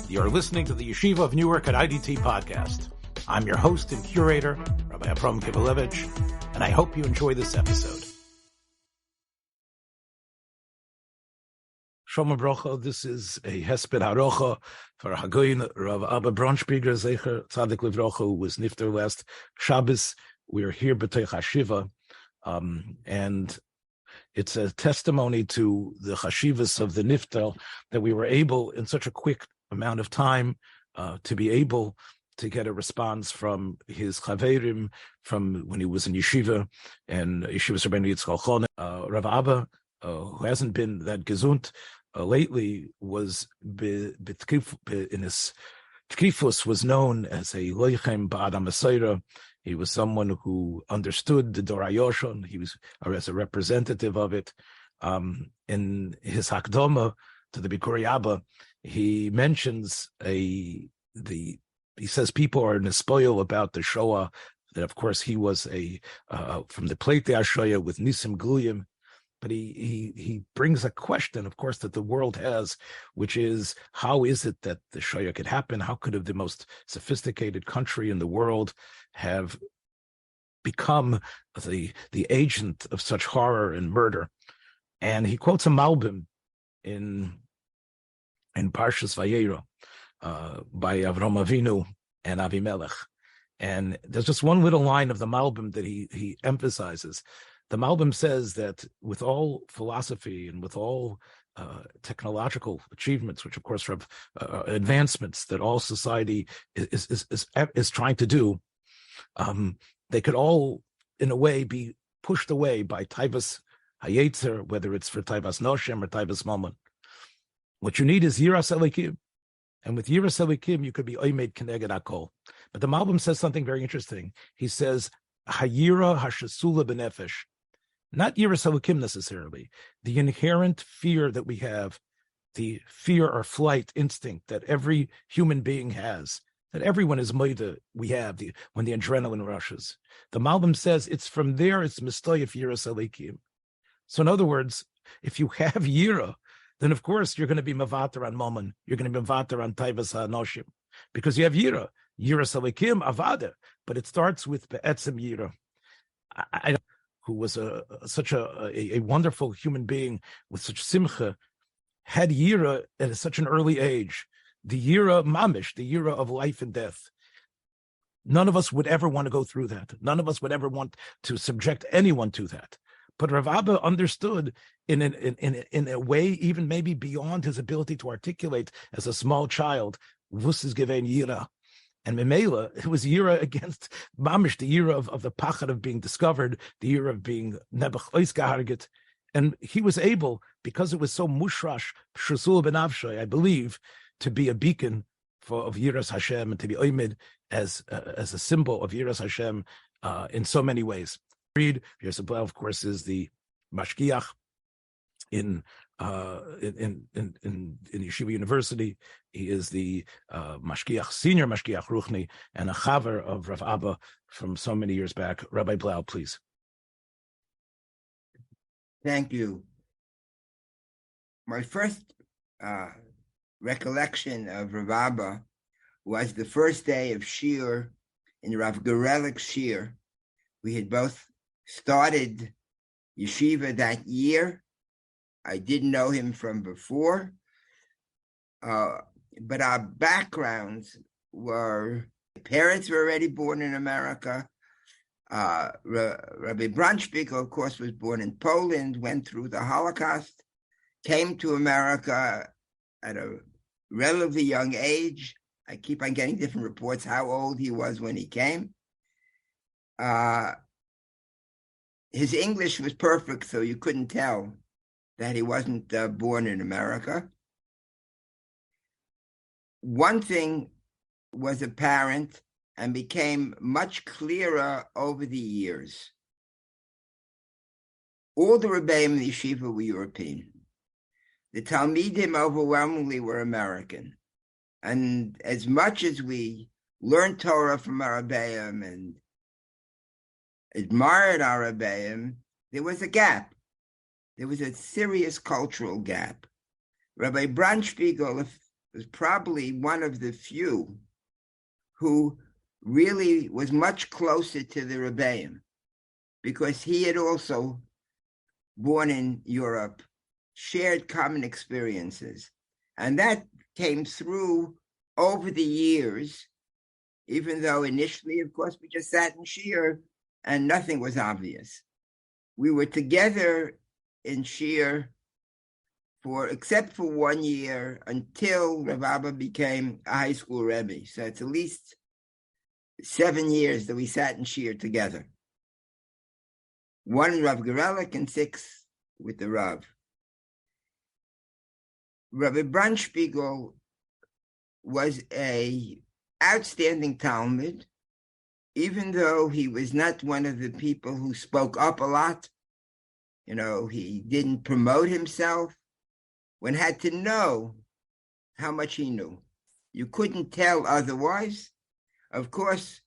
You're listening to the Yeshiva of Newark at IDT podcast. I'm your host and curator, Rabbi Abba Bronspiegel, and I hope you enjoy this episode. Shalom Brocha, this is a Hesped Harocha for HaGaon Rav Abba Bronspiegel Zatzal, who was nifter last Shabbos. We're here b'toich Hashiva, and it's a testimony to the chashivas of the nifter that we were able, in such a quick amount of time, to be able to get a response from his chaverim from when he was in yeshiva, and Yeshiva Rav Abba, who hasn't been that gesund lately, was in his tkifus was known as a loichem ba'adam Mesorah. He was someone who understood the Dor HaYoshon. He was as a representative of it. In his hakdama to the Bikuri Abba, he mentions he says people are nespoil about the Shoah, that of course he was from the Plate Ashoya with Nisim Gluyim, but he brings a question, of course, that the world has, which is, how is it that the Shoah could happen? How could the most sophisticated country in the world have become the agent of such horror and murder? And he quotes a Malbim in Parshas Vayera by Avram Avinu and Avimelech. And there's just one little line of the Malbim that he emphasizes. The Malbim says that with all philosophy and with all technological achievements, which of course are advancements that all society is trying to do, they could all, in a way, be pushed away by Taivas Hayetzer, whether it's for Taivas Noshem or Taivas Mammon. What you need is Yiras Elikim. And with Yiras Elikim, you could be Oymed Keneged Akol. But the Malbim says something very interesting. He says, Hayira Hashasula Benefesh. Not Yiras Elikim necessarily. The inherent fear that we have, the fear or flight instinct that every human being has, that everyone is moida, we have when the adrenaline rushes. The Malbim says it's from there, it's mistoyef Yiras Elikim. So in other words, if you have Yira, then of course you're going to be mavater on Mammon, you're going to be mavater on Taivas HaNoshim, because you have Yira. Yiras Elikim, Avada, but it starts with Be'etzem Yira. Who was such a wonderful human being with such simcha, had Yira at such an early age, the Yira mamish, the Yira of life and death. None of us would ever want to go through that. None of us would ever want to subject anyone to that. But Rav Abba understood in a way, even maybe beyond his ability to articulate as a small child, Vus is given Yira. And Memela, it was Yira against Mamish, the Yira of the Pachad of being discovered, the Yira of being Nebuch Oisgaharget. And he was able, because it was so mushrash, Shasul ben Avshay, I believe, to be a beacon of Yiras Hashem and to be Oymid as a symbol of Yiras Hashem in so many ways. Yosef, of course, is the Mashgiach in Yeshiva University. He is the senior Mashgiach Ruchni, and a chaver of Rav Abba from so many years back. Rabbi Blau, please. Thank you. My first recollection of Rav Abba was the first day of Shir in Rav Gorelik's Shir. We had both started Yeshiva that year. I didn't know him from before, but our backgrounds were, parents were already born in America. Rabbi Bronspiegel, of course, was born in Poland, went through the Holocaust, came to America at a relatively young age. I keep on getting different reports how old he was when he came. His English was perfect, so you couldn't tell that he wasn't born in America. One thing was apparent and became much clearer over the years. All the Rebbeim in the Yeshiva were European. The Talmidim overwhelmingly were American. And as much as we learned Torah from our Rebbeim and admired our Rebbeim, there was a gap. There was a serious cultural gap. Rabbi Bronspiegel, was probably one of the few who really was much closer to the Rebbeim, because he had also, born in Europe, shared common experiences. And that came through over the years, even though initially, of course, we just sat in Shir and nothing was obvious. We were together in Shir except for 1 year, until Rav Abba became a high school Rebbe. So it's at least 7 years that we sat in Shir together. 1 in Rav Gerelik and 6 with the Rav. Rav Bronspiegel was a outstanding Talmud, even though he was not one of the people who spoke up a lot. You know, he didn't promote himself. One had to know how much he knew. You couldn't tell otherwise. Of course,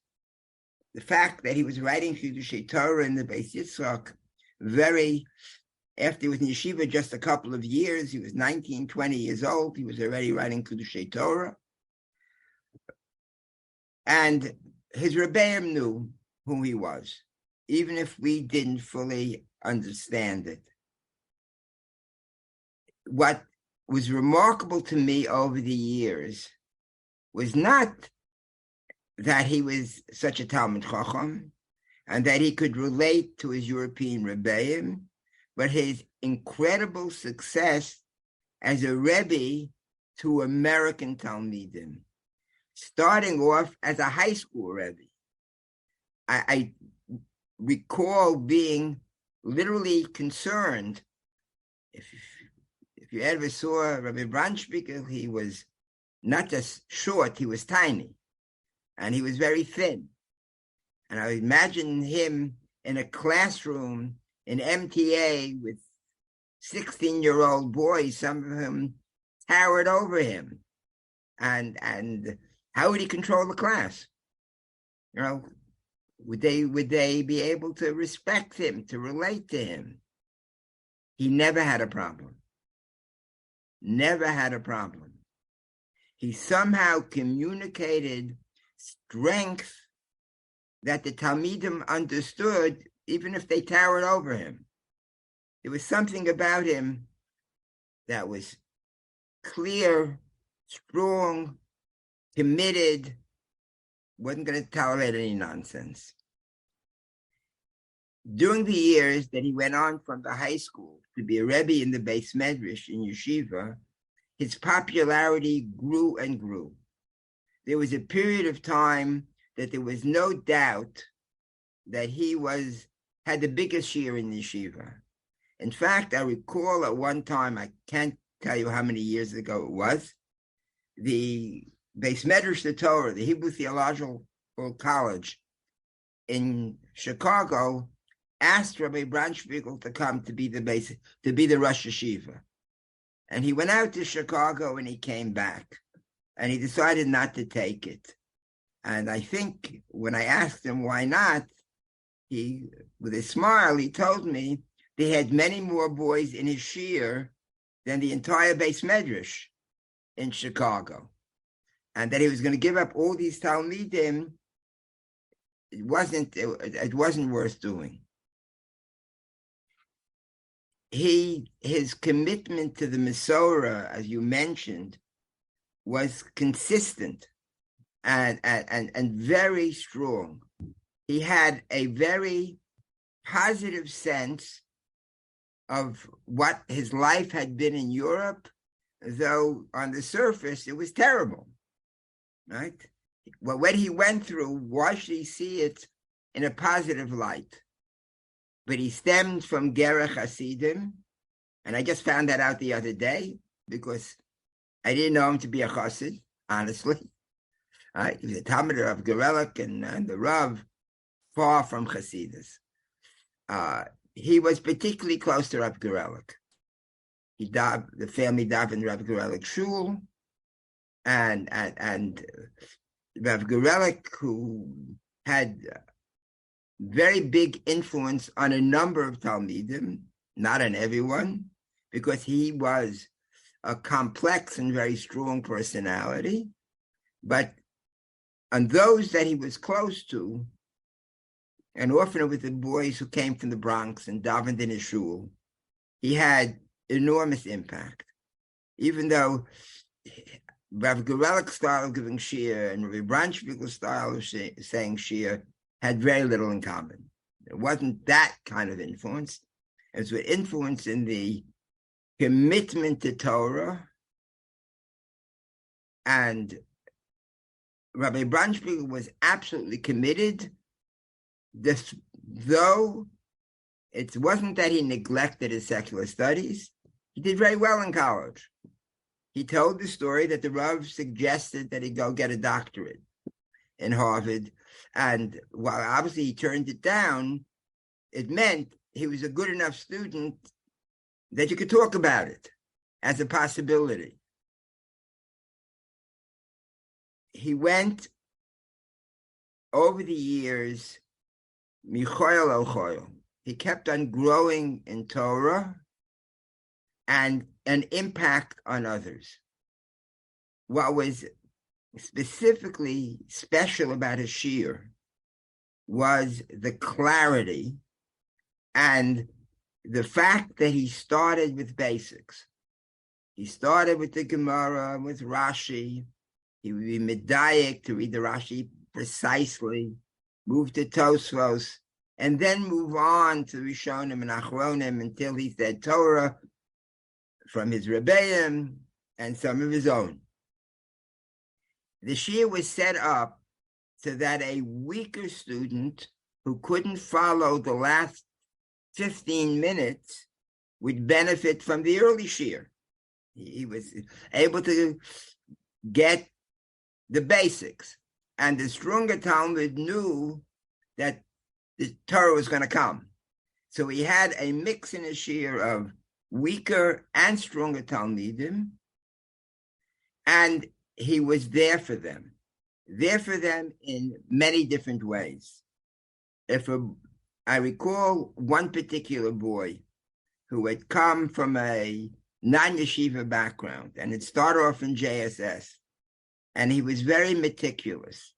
the fact that he was writing Chidushei Torah in the Beis Yitzchak after he was in Yeshiva just a couple of years, he was 19, 20 years old, he was already writing Chidushei Torah. And his Rebbeim knew who he was, even if we didn't fully understand it. What was remarkable to me over the years was not that he was such a Talmid Chacham and that he could relate to his European Rebbeim, but his incredible success as a Rebbe to American Talmidim, starting off as a high school Rebbe. I recall being literally concerned. If you ever saw Rabbi Bronspiegel, he was not just short, he was tiny, and he was very thin. And I imagine him in a classroom in MTA with 16-year-old boys, some of them towered over him. And how would he control the class? You know, would they be able to respect him, to relate to him? He never had a problem. Never had a problem. He somehow communicated strength that the Talmidim understood, even if they towered over him. There was something about him that was clear, strong, committed, wasn't going to tolerate any nonsense. During the years that he went on from the high school to be a Rebbe in the Beis Medrash in Yeshiva, his popularity grew and grew. There was a period of time that there was no doubt that he had the biggest share in Yeshiva. In fact, I recall at one time, I can't tell you how many years ago it was, the Beis Medrash the Torah, the Hebrew Theological College in Chicago, asked Rabbi Bronspiegel to come to be the Rosh Yeshiva. And he went out to Chicago and he came back. And he decided not to take it. And I think when I asked him why not, he, with a smile, he told me they had many more boys in his shir than the entire Beis Medrash in Chicago. And that he was going to give up all these Talmidim. It wasn't worth doing. His commitment to the Mesorah, as you mentioned, was consistent and very strong. He had a very positive sense of what his life had been in Europe, though on the surface it was terrible, right? Well, what he went through, why should he see it in a positive light? But he stemmed from Gerech Hasidim, and I just found that out the other day because I didn't know him to be a chassid, honestly. Right? He was a Talmud of Gerelik and the Rav, far from chassidus. He was particularly close to Rav Gerelik. The family died in Rav Gerelik shul, and Rav Gerelik, who had very big influence on a number of Talmidim, not on everyone, because he was a complex and very strong personality, but on those that he was close to, and often with the boys who came from the Bronx and davened in his shul, he had enormous impact. Even though Rav Gerelik's style of giving shir and Rav Bronspiegel's style of saying shir had very little in common. It wasn't that kind of influence. It was an influence in the commitment to Torah, and Rabbi Bronspiegel was absolutely committed, though it wasn't that he neglected his secular studies. He did very well in college. He told the story that the Rav suggested that he go get a doctorate in Harvard, and while obviously he turned it down, it meant he was a good enough student that you could talk about it as a possibility. He went over the years, Michoel El Choel. He kept on growing in Torah and an impact on others. What was specifically special about his shir was the clarity and the fact that he started with basics. He started with the Gemara, with Rashi. He would be medayek to read the Rashi precisely, move to Tosfos, and then move on to Rishonim and Achronim until he said Torah from his Rebbeim and some of his own. The shir was set up so that a weaker student who couldn't follow the last 15 minutes would benefit from the early shir. He was able to get the basics, and the stronger Talmud knew that the Torah was going to come. So he had a mix in his shir of weaker and stronger Talmidim, and he was there for them in many different ways. I recall one particular boy who had come from a non-yeshiva background and had started off in JSS, and he was very meticulous.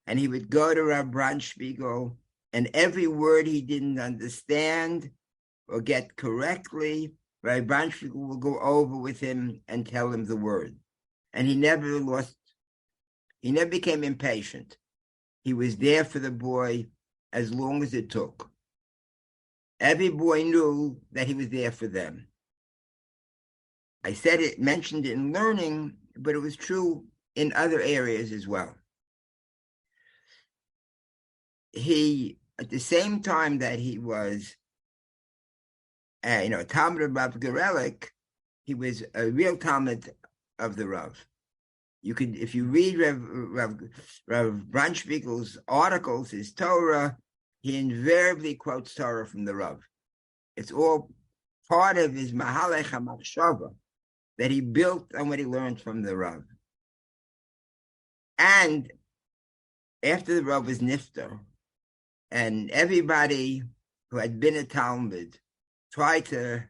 And he would go to Rav Bronspiegel, and every word he didn't understand or get correctly, Rav Bronspiegel will go over with him and tell him the word. And he never became impatient. He was there for the boy as long as it took. Every boy knew that he was there for them. I mentioned it in learning, but it was true in other areas as well. He, at the same time that he was, a Talmud of Rav Gerelik, he was a real Talmud of the Rav. You could, if you read Rav Bronspiegel's articles, his Torah, he invariably quotes Torah from the Rav. It's all part of his Mahalech HaMachshava that he built on what he learned from the Rav. And after the Rav was nifter, and everybody who had been a Talmud tried to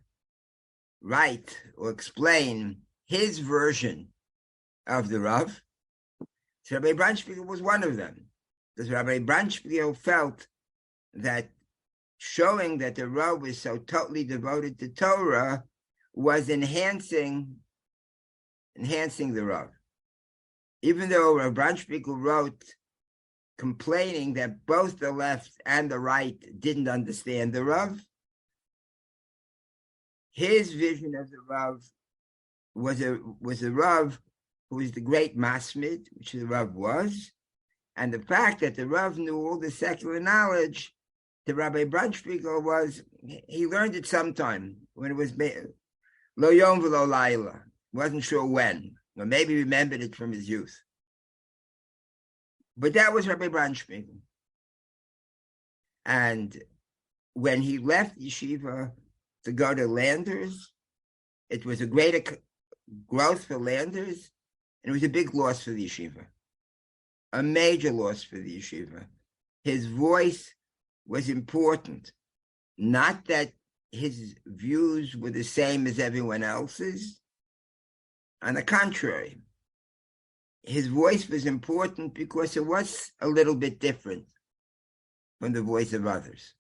write or explain his version of the Rav, so Rabbi Bronspiegel was one of them. Because Rabbi Bronspiegel felt that showing that the Rav was so totally devoted to Torah was enhancing the Rav. Even though Rabbi Bronspiegel wrote complaining that both the left and the right didn't understand the Rav, his vision of the Rav was a Rav who was the great masmid, which the Rav was, and the fact that the Rav knew all the secular knowledge, to Rabbi Bronspiegel was, he learned it sometime when it was lo yom v'lo laila, wasn't sure when, or maybe remembered it from his youth. But that was Rabbi Bronspiegel. And when he left yeshiva to go to Landers, it was a great growth for Landers, and it was a big loss for the yeshiva, a major loss for the yeshiva. His voice was important, not that his views were the same as everyone else's, On the contrary, his voice was important because it was a little bit different from the voice of others.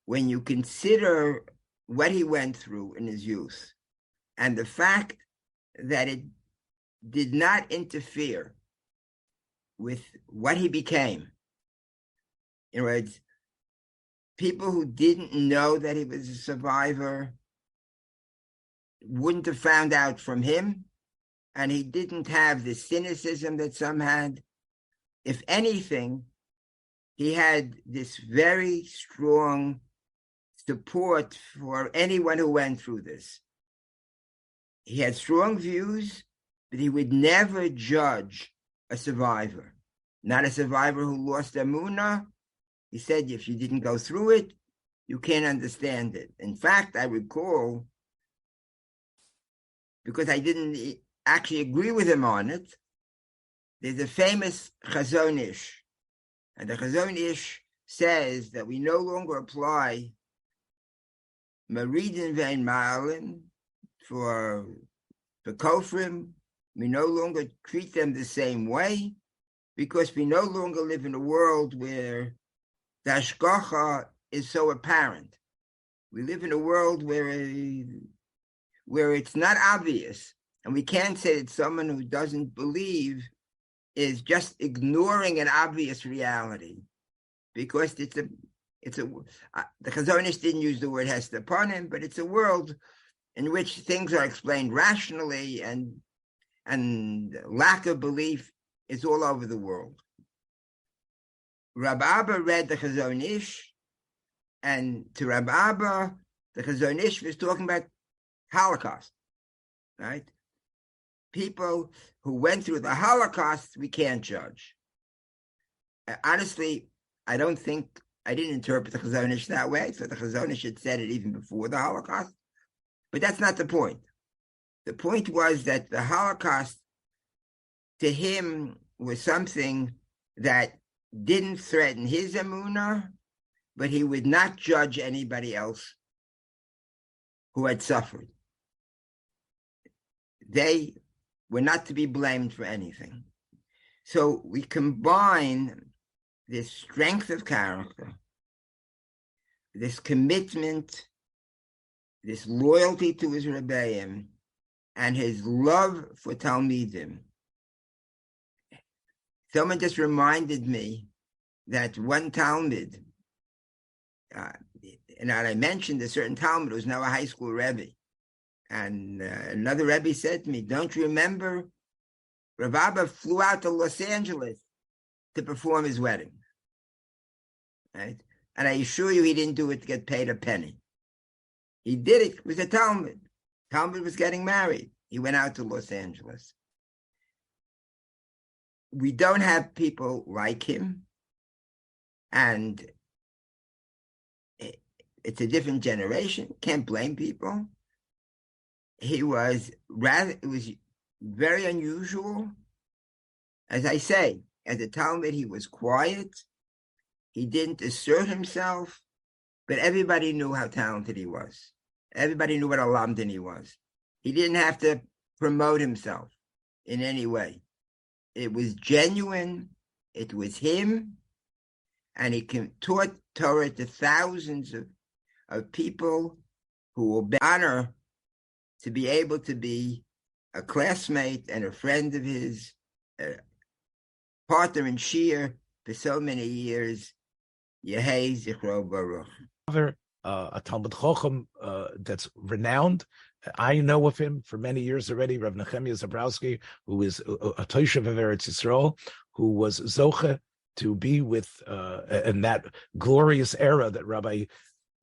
When you consider what he went through in his youth and the fact that it did not interfere with what he became. In other words, people who didn't know that he was a survivor wouldn't have found out from him, and he didn't have the cynicism that some had. If anything, he had this very strong support for anyone who went through this. He had strong views, but he would never judge a survivor. Not a survivor who lost emunah. He said, if you didn't go through it, you can't understand it. In fact, I recall, because I didn't actually agree with him on it, there's a famous Chazon Ish. And the Chazon Ish says that we no longer apply Maridin Vein Ma'alin for Kofrim. We no longer treat them the same way because we no longer live in a world where the hashgacha is so apparent. We live in a world where it's not obvious, and we can't say that someone who doesn't believe is just ignoring an obvious reality, because the Chazon Ish didn't use the word Hespedim, but it's a world in which things are explained rationally, and lack of belief is all over the world. Rav Abba read the Chazon Ish, and to Rav Abba, the Chazon Ish was talking about Holocaust, right? People who went through the Holocaust, we can't judge. Honestly, I didn't interpret the Chazon Ish that way. So the Chazon Ish had said it even before the Holocaust. But that's not the point. The point was that the Holocaust, to him, was something that didn't threaten his emunah, but he would not judge anybody else who had suffered. They were not to be blamed for anything. So we combine this strength of character, this commitment, this loyalty to his rebbeim, and his love for Talmidim. Someone just reminded me that one Talmud, and I mentioned a certain Talmud who was now a high school Rebbe, and another Rebbe said to me, don't you remember Rav Abba flew out to Los Angeles to perform his wedding, right? And I assure you he didn't do it to get paid a penny. He did it. It was a Talmud. Talmud was getting married. He went out to Los Angeles. We don't have people like him, and it's a different generation. Can't blame people. It was very unusual. As I say, as a Talmud, he was quiet. He didn't assert himself, but everybody knew how talented he was. Everybody knew what a lamdan he was. He didn't have to promote himself in any way. It was genuine. It was him. And he taught Torah to thousands of people who will be honored to be able to be a classmate and a friend of his, partner in Shir for so many years. Yehei Zichro Baruch. A Talmud Chochem that's renowned. I know of him for many years already, Rav Nehemiah Zabrowski, who is a Toshav of Eretz Yisrael, who was Zoche to be with in that glorious era that Rabbi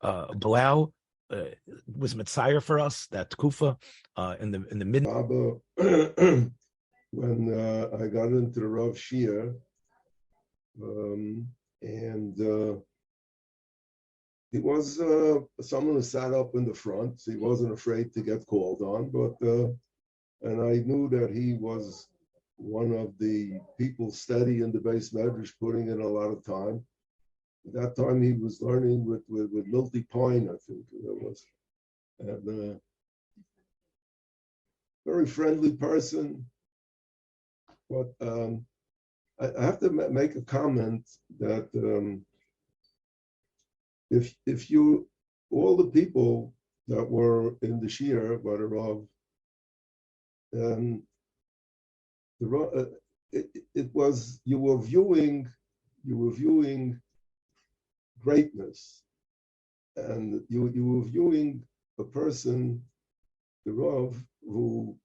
Blau was Messiah for us, that Kufa in the mid. Abba, when I got into the Rav Shia, and he was someone who sat up in the front. So he wasn't afraid to get called on, but and I knew that he was one of the people steady in the base medrash, putting in a lot of time. At that time, he was learning with Milty Pine, I think that was, and very friendly person. But I have to make a comment that if you, all the people that were in the Shir by the Rav, it was, you were viewing greatness, and you were viewing a person, the Rav, who,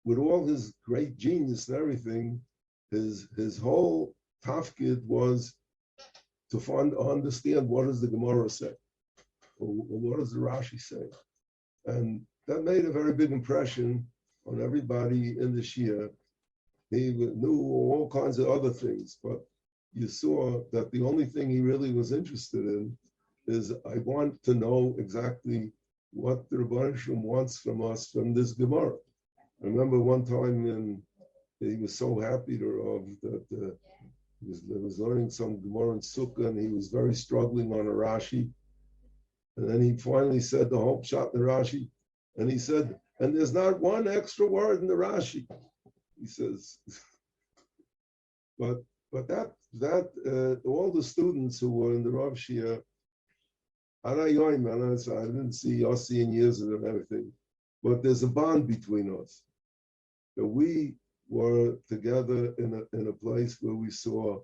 with all his great genius and everything, his whole tafkid was to understand what does the Gemara say, or what does the Rashi say, and that made a very big impression on everybody in the Shia. He knew all kinds of other things, but you saw that the only thing he really was interested in is, I want to know exactly what the Rebbeinu Shalom wants from us from this Gemara. I remember one time he was so happy that he was learning some Gemara in Sukkah, and he was very struggling on a Rashi. And then he finally said the whole shot in the Rashi, and he said, and there's not one extra word in the Rashi. He says, but that all the students who were in the Rav Shia, I didn't see Yossi in years and everything, but there's a bond between us. That we were together in a place where we saw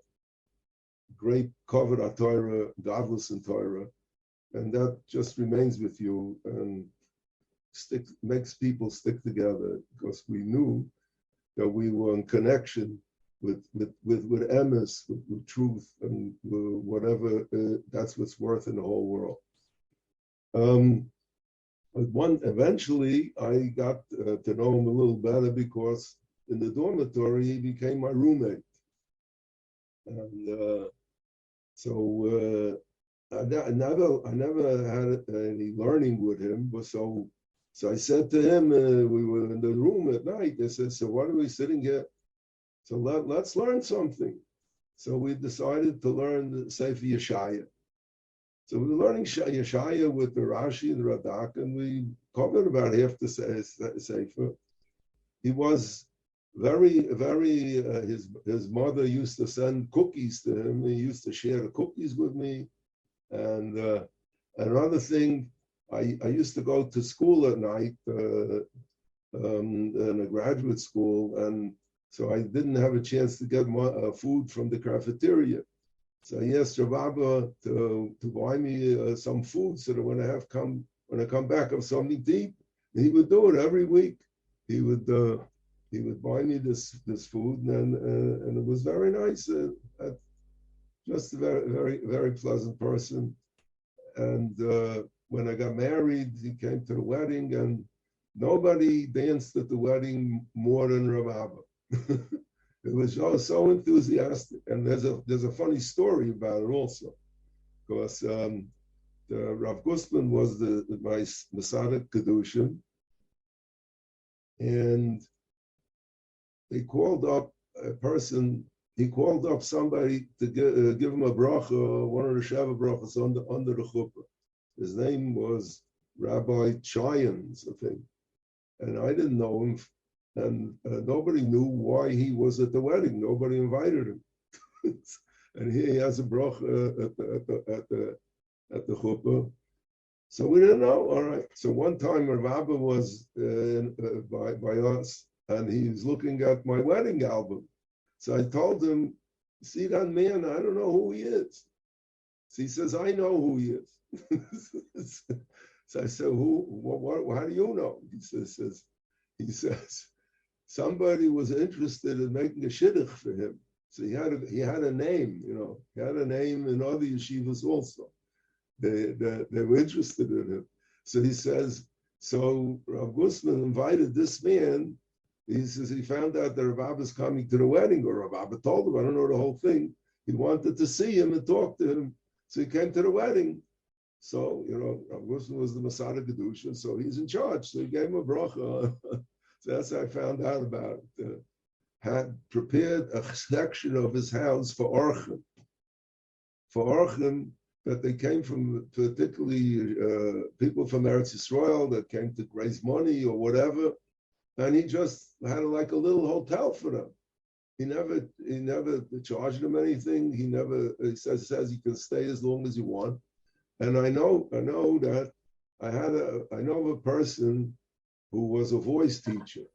great kavod HaTorah, godless in Torah, and that just remains with you and makes people stick together, because we knew that we were in connection with emes, with truth, and whatever that's what's worth in the whole world. Eventually, I got to know him a little better, because in the dormitory he became my roommate, and so I never had any learning with him. But so I said to him, we were in the room at night. I said, "So why are we sitting here? So let's learn something." So we decided to learn the Sefer Yeshaya. So we were learning Yeshaya with the Rashi and the Radak, and we covered about half the Sefer. He was very, his mother used to send cookies to him. He used to share the cookies with me. And another thing, I used to go to school at night, in a graduate school, and so I didn't have a chance to get food from the cafeteria. So I asked Rav Abba to buy me some food, so that when I come back, I have something to eat. And he would do it every week. He would buy me this food, and it was very nice. Just a very, very, very pleasant person. And when I got married, he came to the wedding, and nobody danced at the wedding more than Rav Abba. It was so enthusiastic, and there's a funny story about it also, because the Rav Gustman was my Masada Kedushin, and they called up a person. He called up somebody to give him a bracha, one of the Sheva brachas under the chuppah. His name was Rabbi Chayans, I think, and I didn't know him. And nobody knew why he was at the wedding. Nobody invited him. And he has a bracha at the chuppah. So we didn't know. All right. So one time Rav Abba was by us, and he was looking at my wedding album. So I told him, "See that man? I don't know who he is." So he says, "I know who he is." So I said, "Who? What? How do you know?" He says, somebody was interested in making a shidduch for him. So he had a name, he had a name in other yeshivas also. They were interested in him. So he says, so Rav Gustman invited this man. He says he found out that Rav Abba is coming to the wedding, or Rav Abba told him, I don't know the whole thing. He wanted to see him and talk to him. So he came to the wedding. So, Rav Gustman was the Masada Kedusha, so he's in charge. So he gave him a bracha. So that's how I found out about it. Had prepared a section of his house for Orchim. For Orchim, that they came from, particularly people from Eretz Yisrael that came to raise money or whatever, and he just had like a little hotel for them. He never charged them anything. He says you can stay as long as you want. And I know that I know of a person who was a voice teacher,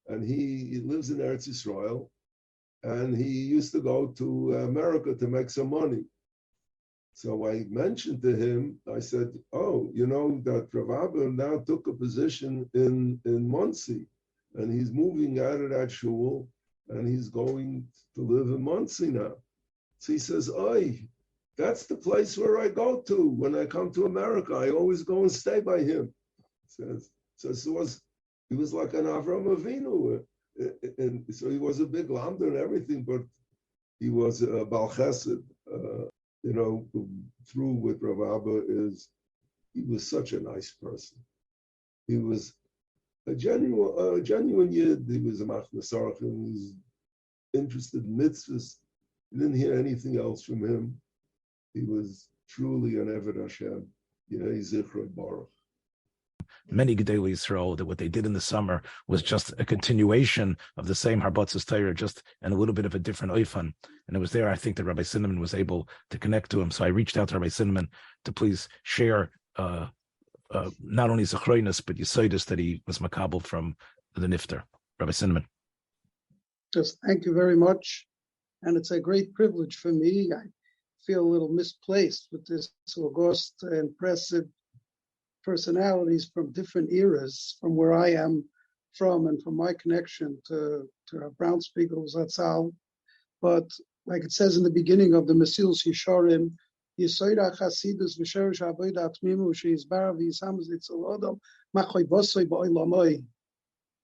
and he lives in Eretz Yisrael, and he used to go to America to make some money. So I mentioned to him, I said, oh, you know that Rav Abba now took a position in Monsey, and he's moving out of that shul, and he's going to live in Monsey now. So he says, oy, that's the place where I go to when I come to America. I always go and stay by him. So he was like an Avram Avinu. And so he was a big lamda and everything, but he was a Bal Chesed. Through with Rav Abba is he was such a nice person. He was a genuine yid. He was a Mesorah-Harav. He was interested in mitzvahs. You didn't hear anything else from him. He was truly an Eved Hashem. Yehi Zichron Baruch. Many Gedolei Yisrael, that what they did in the summer was just a continuation of the same Harbatzas Torah, just in a little bit of a different oifan. And it was there, I think, that Rabbi Cinnamon was able to connect to him. So I reached out to Rabbi Cinnamon to please share not only Zechroinus, but Yisoidus that he was makabel from the Nifter. Rabbi Cinnamon. Just thank you very much. And it's a great privilege for me. I feel a little misplaced with this august, impressive personalities from different eras, from where I am from and from my connection to Abba Bronspiegel Zatzal. But like it says in the beginning of the Mesilas Yesharim, Yesoida Chasidus v'sherish avoda atmimu sheizbar v'yisam zitzol odom machoy bosoi ba'olamoi.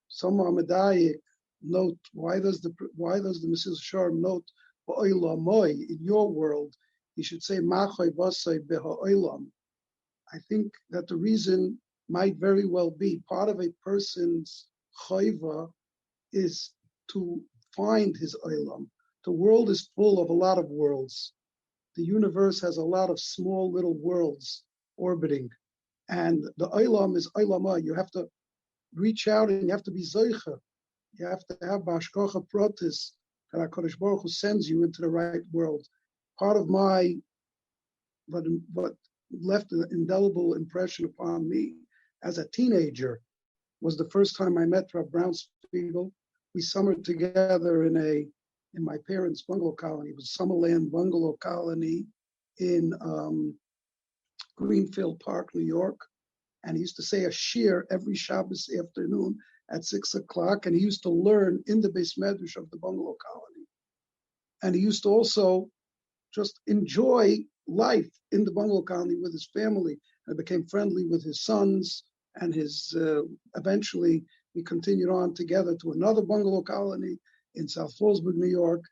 Some Medayik note, why does the Mesilas Yesharim note ba'olamoi in your world? You should say machoy bosoi b'ha'olam. I think that the reason might very well be part of a person's chayva is to find his olam. The world is full of a lot of worlds. The universe has a lot of small little worlds orbiting. And the olam is olama. You have to reach out and you have to be zoicha. You have to have bashkocha protis that HaKadosh Baruch Hu sends you into the right world. Part of my, what left an indelible impression upon me as a teenager was the first time I met Rav Bronspiegel. We summered together in my parents' bungalow colony. It was Summerland Bungalow Colony in Greenfield Park, New York. And he used to say a shir every Shabbos afternoon at 6:00. And he used to learn in the Beis Medrash of the bungalow colony. And he used to also just enjoy life in the bungalow colony with his family, and became friendly with his sons, and eventually we continued on together to another bungalow colony in South Fallsburg, New York.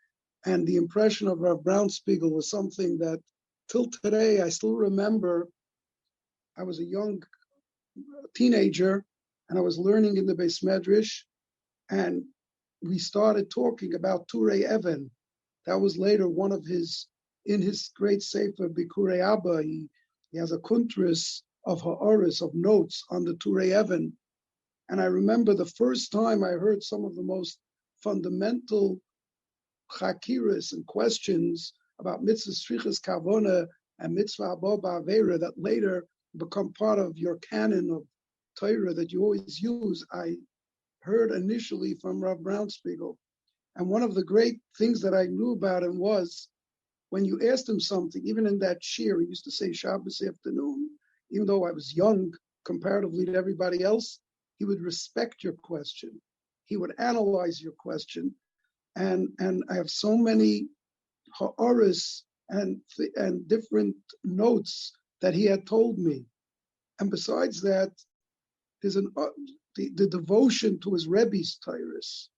And the impression of Rav Bronspiegel was something that till today I still remember. I was a young teenager and I was learning in the Beis Medrash, and we started talking about Turei Even. That was later one of in his great sefer Bikurei Abba, he has a kuntris of ha'aris, of notes on the Turei Even. And I remember the first time I heard some of the most fundamental chakiras and questions about mitzvah strichas kavona and mitzvah haba ba'avera that later become part of your canon of Torah that you always use. I heard initially from Rav Bronspiegel. And one of the great things that I knew about him was when you asked him something, even in that shir, he used to say Shabbos afternoon, even though I was young comparatively to everybody else, he would respect your question. He would analyze your question. And I have so many ha'aris and different notes that he had told me. And besides that, there's the devotion to his Rebbe's Tyrus.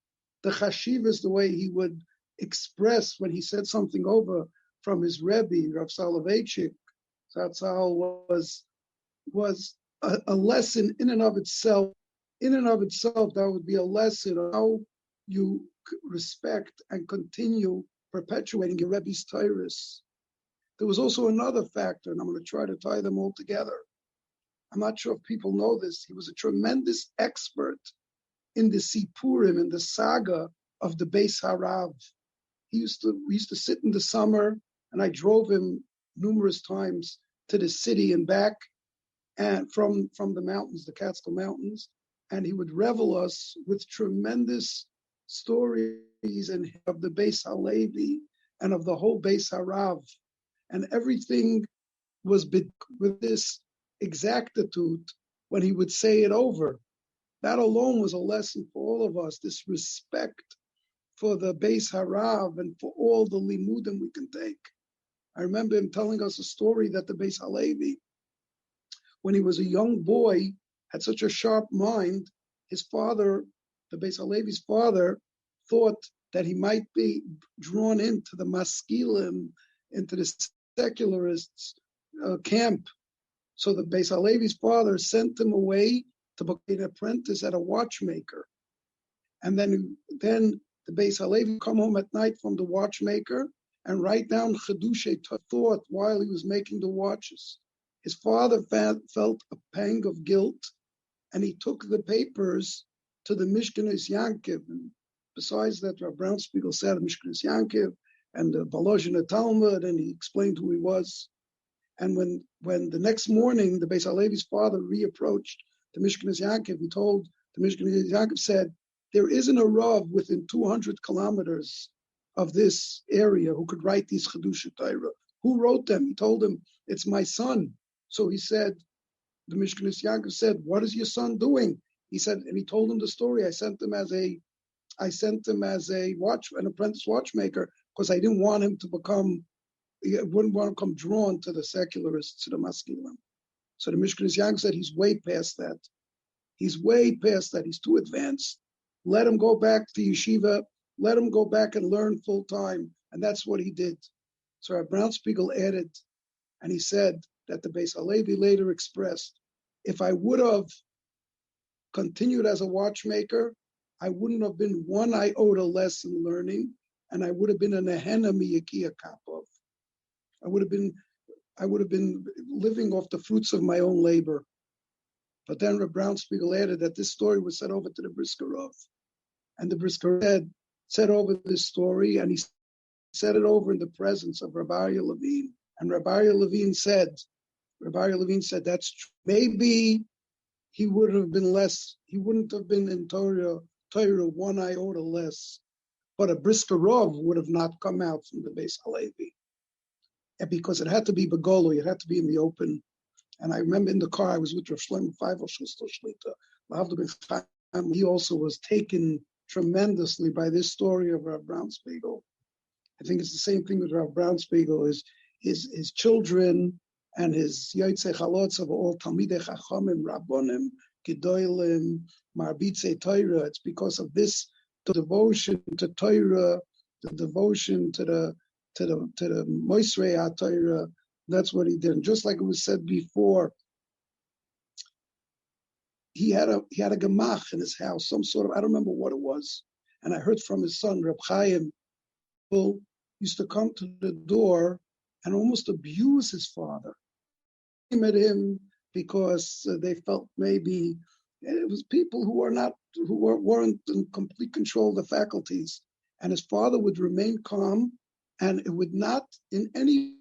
The chashivas, the way he would express when he said something over from his Rebbe, Rav Soloveitchik Zatzal, was a lesson in and of itself. In and of itself, that would be a lesson of how you respect and continue perpetuating your Rebbe's Tyrus. there was also another factor, and I'm going to try to tie them all together. I'm not sure if people know this. He was a tremendous expert in the Sipurim, in the saga of the Mesorah-Harav. We used to sit in the summer, and I drove him numerous times to the city and back, and from the mountains, the Catskill Mountains, and he would revel us with tremendous stories and of the Beis Halevi and of the whole Mesorah-Harav, and everything was with this exactitude when he would say it over. That alone was a lesson for all of us, this respect for the Mesorah-Harav and for all the limudim we can take. I remember him telling us a story that the Beis Halevi, when he was a young boy, had such a sharp mind. His father, the Beis Halevi's father, thought that he might be drawn into the maskilim, into the secularists' camp. So the Beis Halevi's father sent him away to become an apprentice at a watchmaker. And then the Beis Halevi come home at night from the watchmaker and write down chedushay thought while he was making the watches. His father felt a pang of guilt, and he took the papers to the Mishkanos Yankiv. And besides that, Rav Bronspiegel said Mishkanos Yankiv and the Balozhin Talmud, and he explained who he was. And when the next morning the Beis Halevi's father reapproached the Mishkanos Yankiv, he told the Mishkanos Yankiv, said, there isn't a Rav within 200 kilometers of this area who could write these Chedusha Torah. Who wrote them? He told him, it's my son. So he said, the Mishkanos Yankiv said, what is your son doing? He said, and he told him the story. I sent him as an apprentice watchmaker, because I didn't want him to wouldn't want to become drawn to the secularists, to the maskilim. So the Mishkanos Yankiv said, he's way past that. He's way past that. He's too advanced. Let him go back to yeshiva. Let him go back and learn full time. And that's what he did. So Rav Bronspiegel added, and he said that the Beis Halevi later expressed, if I would have continued as a watchmaker, I wouldn't have been one iota less in learning, and I would have been a nehena miyakia kapov. I would have been living off the fruits of my own labor. But then Rav Bronspiegel added that this story was said over to the Brisker Rav. And the Brisker said over this story, and he said it over in the presence of Rabbi Aryeh Levine. And Rabbi Aryeh Levine said, that's true. Maybe he wouldn't have been in Torah one iota less. But a Brisker Rav would have not come out from the Beis Halevi. And because it had to be begolo, it had to be in the open. And I remember in the car, I was with Rav Shlomo Feivel Schuster Shlita. He also was taken tremendously by this story of Rav Bronspiegel. I think it's the same thing with Rav Bronspiegel. His children and his Yotzei Chalotz of all Talmidei Chachamim, Rabbonim, Gedolim, Marbitzei Torah. It's because of this, the devotion to Torah, the devotion to the Mesorah-Harav. That's what he did. And just like it was said before, he had a gemach in his house, some sort of, I don't remember what it was. And I heard from his son, Reb Chaim, who used to come to the door and almost abuse his father. He met him because they felt maybe it was people who weren't in complete control of the faculties. And his father would remain calm, and it would not in any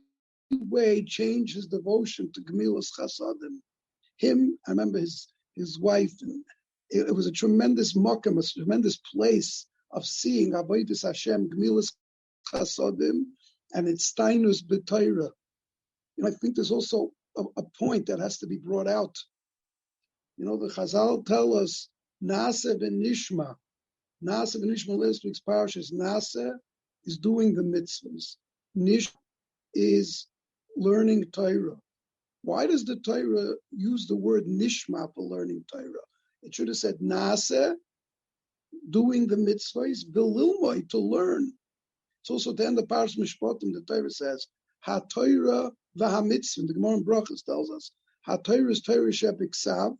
way change his devotion to Gemilas Chasadim. I remember his wife, and it was a tremendous mokum, a tremendous place of seeing Avodas Hashem, Gemilas Chasadim, and its steinus b'Torah. I think there's also a point that has to be brought out. The Chazal tell us, Na'aseh v'nishma. Na'aseh v'nishma, last week's parashas, Na'aseh is doing the mitzvahs. Nishma is learning Torah. Why does the Torah use the word nishma for learning Torah? It should have said Na'aseh, doing the mitzvahs, v'lilmoi, to learn. It's also the end of Parashas Mishpatim, the Torah says, Ha-Torah v'ha-mitzvah. The Gemara in Brachos tells us, Ha-Torah is Torah shebiksav,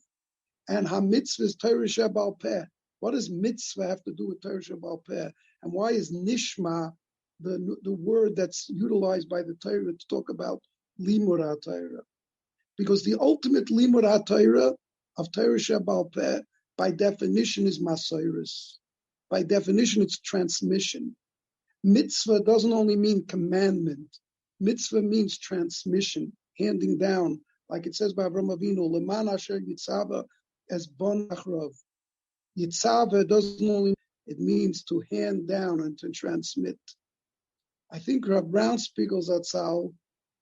and Ha-mitzvah is Torah shebal peh. What does mitzvah have to do with Torah shebal peh? And why is nishma the word that's utilized by the Torah to talk about limud ha-Torah. Because the ultimate limud ha-Torah of Torah She'ba'al Peh, by definition, is masoros. By definition, it's transmission. Mitzvah doesn't only mean commandment. Mitzvah means transmission, handing down, like it says by Avraham Avinu, Leman asher yitzava as bon achrav. Yitzava doesn't only, it means to hand down and to transmit. I think Rav Bronspiegel Zatzal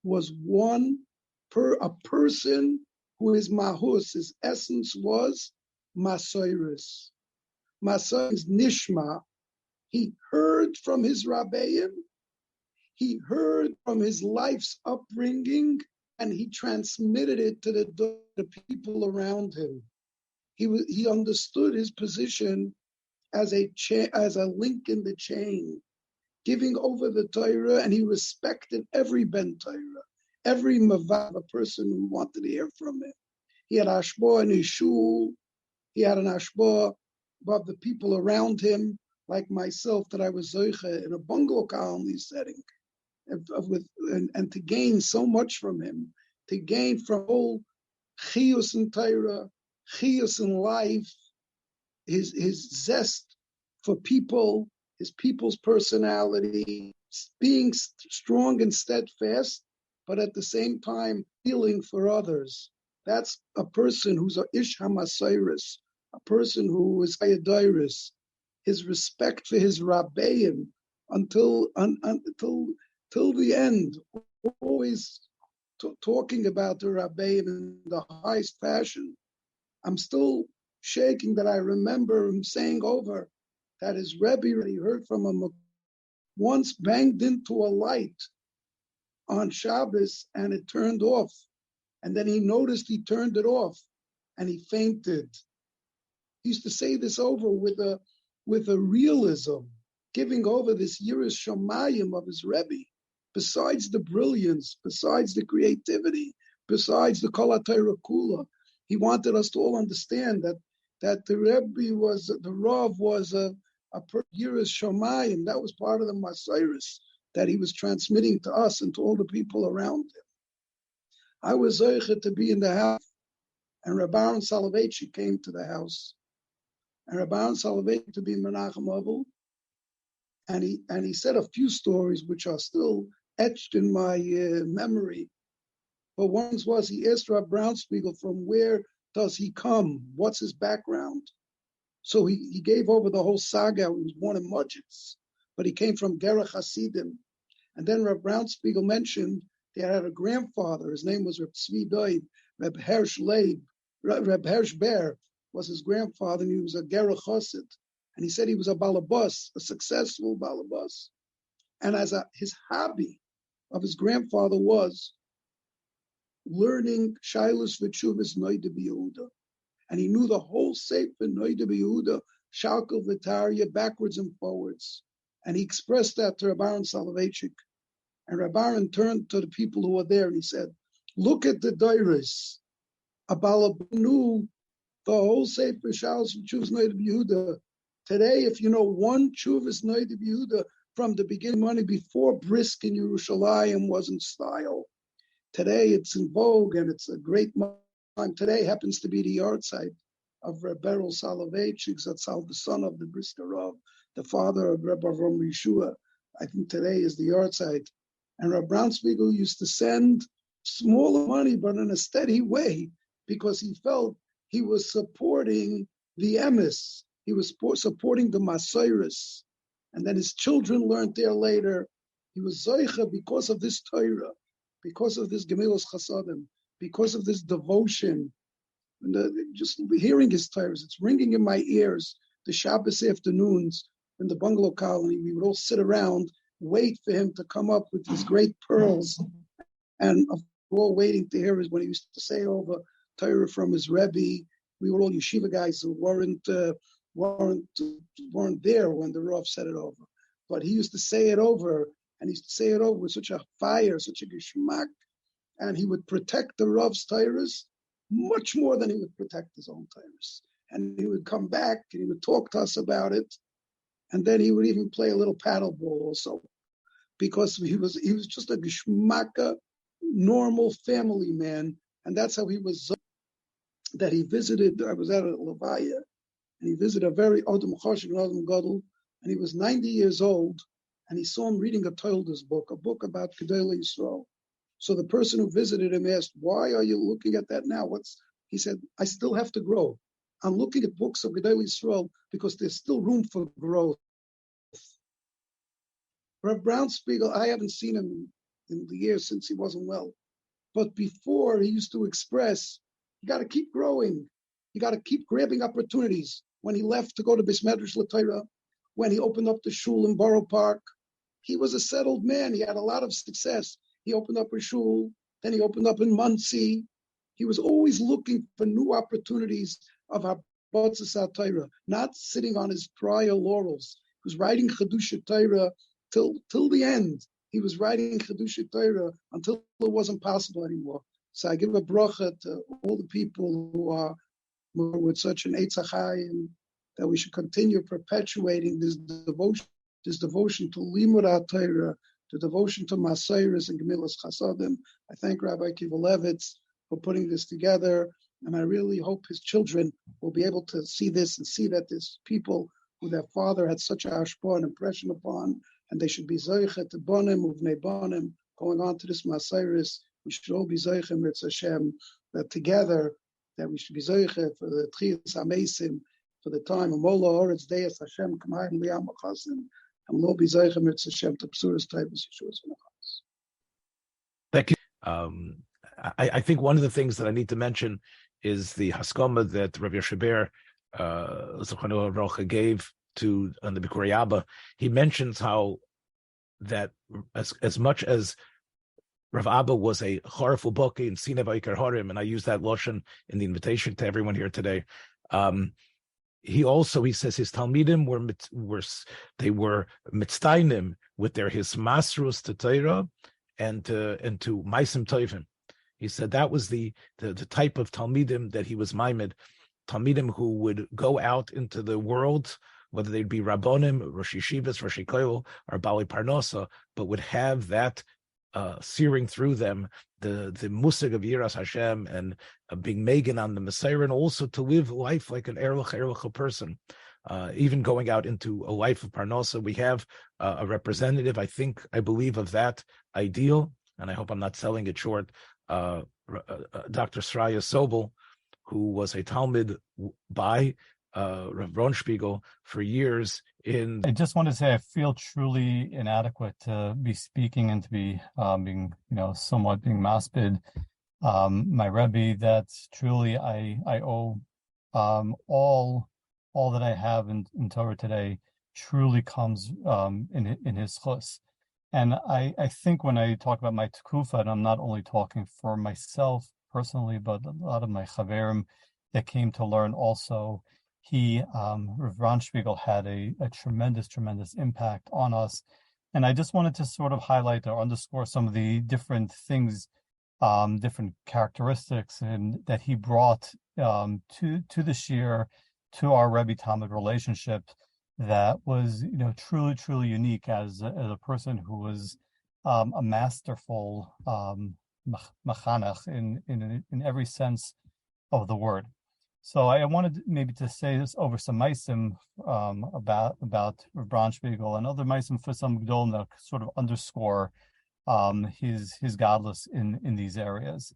was a person who his mahus, his essence was masoros. Masoros is nishma. He heard from his rabbeim, he heard from his life's upbringing, and he transmitted it to the people around him. He understood his position as a link in the chain, giving over the Torah, and he respected every ben Torah, every mavav, a person who wanted to hear from him. He had ashba in his shul, he had an ashba above the people around him, like myself, that I was zoiche in a bungalow colony setting, and to gain so much from him, to gain from all chiyus in Torah, chiyus in life, his zest for people, his people's personality, being strong and steadfast, but at the same time feeling for others. That's a person who's a ish hamasoros, a person who is hayadiris. His respect for his rabbeim until the end, always talking about the rabbeim in the highest fashion. I'm still shaking that I remember him saying over that his Rebbe, that he heard from him, once banged into a light on Shabbos and it turned off. And then he noticed he turned it off and he fainted. He used to say this over with a realism, giving over this yiras shamayim of his Rebbe. Besides the brilliance, besides the creativity, besides the kol ha-Torah kula, he wanted us to all understand that the Rebbe was, the Rav was a yiras shamayim. That was part of the masoros that he was transmitting to us and to all the people around him. I was zoiche to be in the house, and Rabbi Aaron Soloveitchik came to the house. And Rabbi Aaron Soloveitchik to be Menachem Ovel, and he said a few stories which are still etched in my memory. But one was he asked Rav Bronspiegel, from where does he come? What's his background? So he gave over the whole saga. He was born in Mudgets, but he came from Gerach Hasidim. And then Rav Bronspiegel mentioned they had a grandfather. His name was Reb Tzvi Doid, Reb Hersh Leib, Reb Hersh Ber was his grandfather, and he was a Gerach Chassid. And he said he was a balabas, a successful balabas. And as his hobby of his grandfather was learning Shailus V'Tshuvas Na'der B'Yehuda. And he knew the whole Sefer Na'der B'Yehuda, Shalkel V'Tarya, backwards and forwards. And he expressed that to Rabbi Aaron Soloveitchik. And Rabbi Aaron turned to the people who were there and he said, look at the Dairis. A balabas knew the whole Sefer Shailus V'Tshuvas Na'der B'Yehuda. Today, if you know one Tshuvas Na'der B'Yehuda from the beginning, money before brisk in Yerushalayim wasn't style. Today it's in vogue and it's a great time. Today happens to be the yahrzeit of Reb Beryl Soloveitchik Zatzal, the son of the Brisker Rav, the father of Reb Avram Yeshua. I think today is the yahrzeit. And Rav Bronspiegel used to send smaller money, but in a steady way, because he felt he was supporting the emes. He was supporting the masoros. And then his children learned there later. He was zoicha because of this Torah, because of this gemilos chasadim, because of this devotion. And just hearing his Torahs, it's ringing in my ears. The Shabbos afternoons in the bungalow colony, we would all sit around, wait for him to come up with these great pearls. And we're all waiting to hear when he used to say over Torah from his Rebbe. We were all yeshiva guys who weren't there when the Rav said it over. But he used to say it over, and he used to say it over with such a fire, such a geschmack, and he would protect the Rav's Torahs much more than he would protect his own Torahs. And he would come back and he would talk to us about it, and then he would even play a little paddleball also. because he was just a geschmacka, normal family man, and that's how he was. That he visited. I was at a Levaya, and he visited a very Adam Choshev and Adam Gadol, and he was 90 years old, and he saw him reading a Talmud's book, a book about Gedolei Yisrael. So the person who visited him asked, "Why are you looking at that now?" He said, "I still have to grow. I'm looking at books of Gedolei Yisrael because there's still room for growth." Rav Bronspiegel, I haven't seen him in the years since he wasn't well, but before he used to express, you got to keep growing. You got to keep grabbing opportunities. When he left to go to Bismedrash L'Torah, when he opened up the shul in Borough Park, he was a settled man. He had a lot of success. He opened up a shul, then he opened up in Muncie. He was always looking for new opportunities of Habatzas Torah, not sitting on his prior laurels. He was writing Chedusha Torah till the end. He was writing Chedusha Torah until it wasn't possible anymore. So I give a bracha to all the people who are with such an Eitz HaChaim, that we should continue perpetuating this devotion to Limud Torah, the devotion to Maseres and Gemilas Chasadim. I thank Rabbi Kiva Levitz for putting this together, and I really hope his children will be able to see this and see that there's people who their father had such a hashpah and impression upon, and they should be Zoichet to Bonim, Uvnei Bonim, going on to this Maseres. We should all be Zoichet Mirz Hashem, that together, that we should be Zoichet for the Tchias HaMeisim, for the time of Mola Oretz Deis Hashem Kamayim Liyam Achasim, and we'll all be Zoichet Mirz Hashem to Psuras Taibas Yeshua's Menachas. Thank you. I think one of the things that I need to mention is the Haskama that Rav Yeshiber gave to on the Bikurei Abba. He mentions how that as much as Rav Abba was a Charfu Boki and Sinev Aikar Harim, and I use that lashon in the invitation to everyone here today. He says his Talmidim were mitztainim with their his masrus to Torah and to maisim tovim. He said that was the type of Talmidim that he was maimed, Talmidim who would go out into the world, whether they'd be Rabbonim, Rosh Yeshivas, Rosh Koil, or Bali Parnosa, but would have that searing through them the musig of Yiras Hashem and being Megan on the Messiah, and also to live life like an erlich person. Even going out into a life of Parnosa, we have a representative, I believe, of that ideal, and I hope I'm not selling it short, Dr. Sraya Sobel, who was a Talmud by Rav Bronspiegel for years. I just want to say I feel truly inadequate to be speaking and to be being somewhat being maspid. My Rebbe, that's truly I owe all that I have in Torah today truly comes in his chus. And I think when I talk about my tekufa, and I'm not only talking for myself personally, but a lot of my chaverim that came to learn also, Rav Bronspiegel had a tremendous impact on us. And I just wanted to sort of highlight or underscore some of the different things, different characteristics and that he brought to the shir, to our Rebbe-Talmud relationship that was, truly unique as a person who was a masterful machanech in every sense of the word. So I wanted maybe to say this over some maisim about Rav Bronspiegel and other maisim for some gdol that sort of underscore his godless in these areas.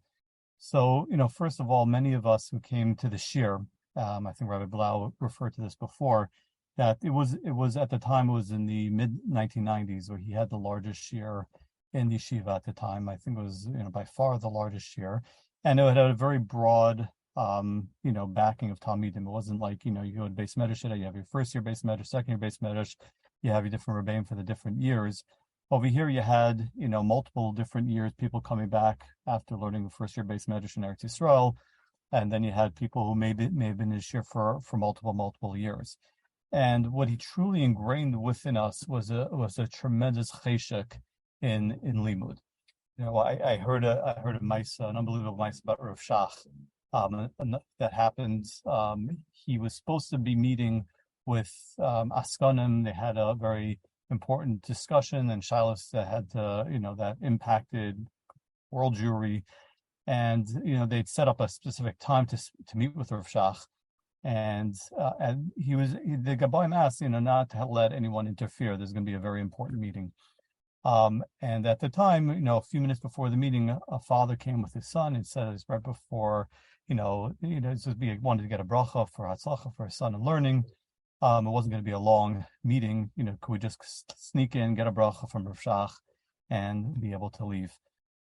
So first of all, many of us who came to the shir, I think Rabbi Blau referred to this before, that it was at the time it was in the mid 1990s where he had the largest shir in yeshiva at the time. I think it was by far the largest shir, and it had a very broad backing of Talmidim. It wasn't like, you go to Beis Medrash, you have your first year Beis Medrash, second year Beis Medrash, you have your different rebbeim for the different years. Over here you had, multiple different years, people coming back after learning the first year Beis Medrash in Eretz Yisrael, and then you had people who may have been in his shir for multiple years. And what he truly ingrained within us was a tremendous cheshek in limud. I heard a mice, an unbelievable mice about Rav Shach. That happened. He was supposed to be meeting with Askanim. They had a very important discussion and shilos that had that impacted world Jewry, and they'd set up a specific time to meet with Rav Shach, and the Gabayim asked not to let anyone interfere. There's going to be a very important meeting. And at the time, a few minutes before the meeting, a father came with his son and said, it's right before, wanted to get a bracha for hatzlacha for his son in learning. It wasn't going to be a long meeting. Could we just sneak in, get a bracha from Rav Shach, and be able to leave?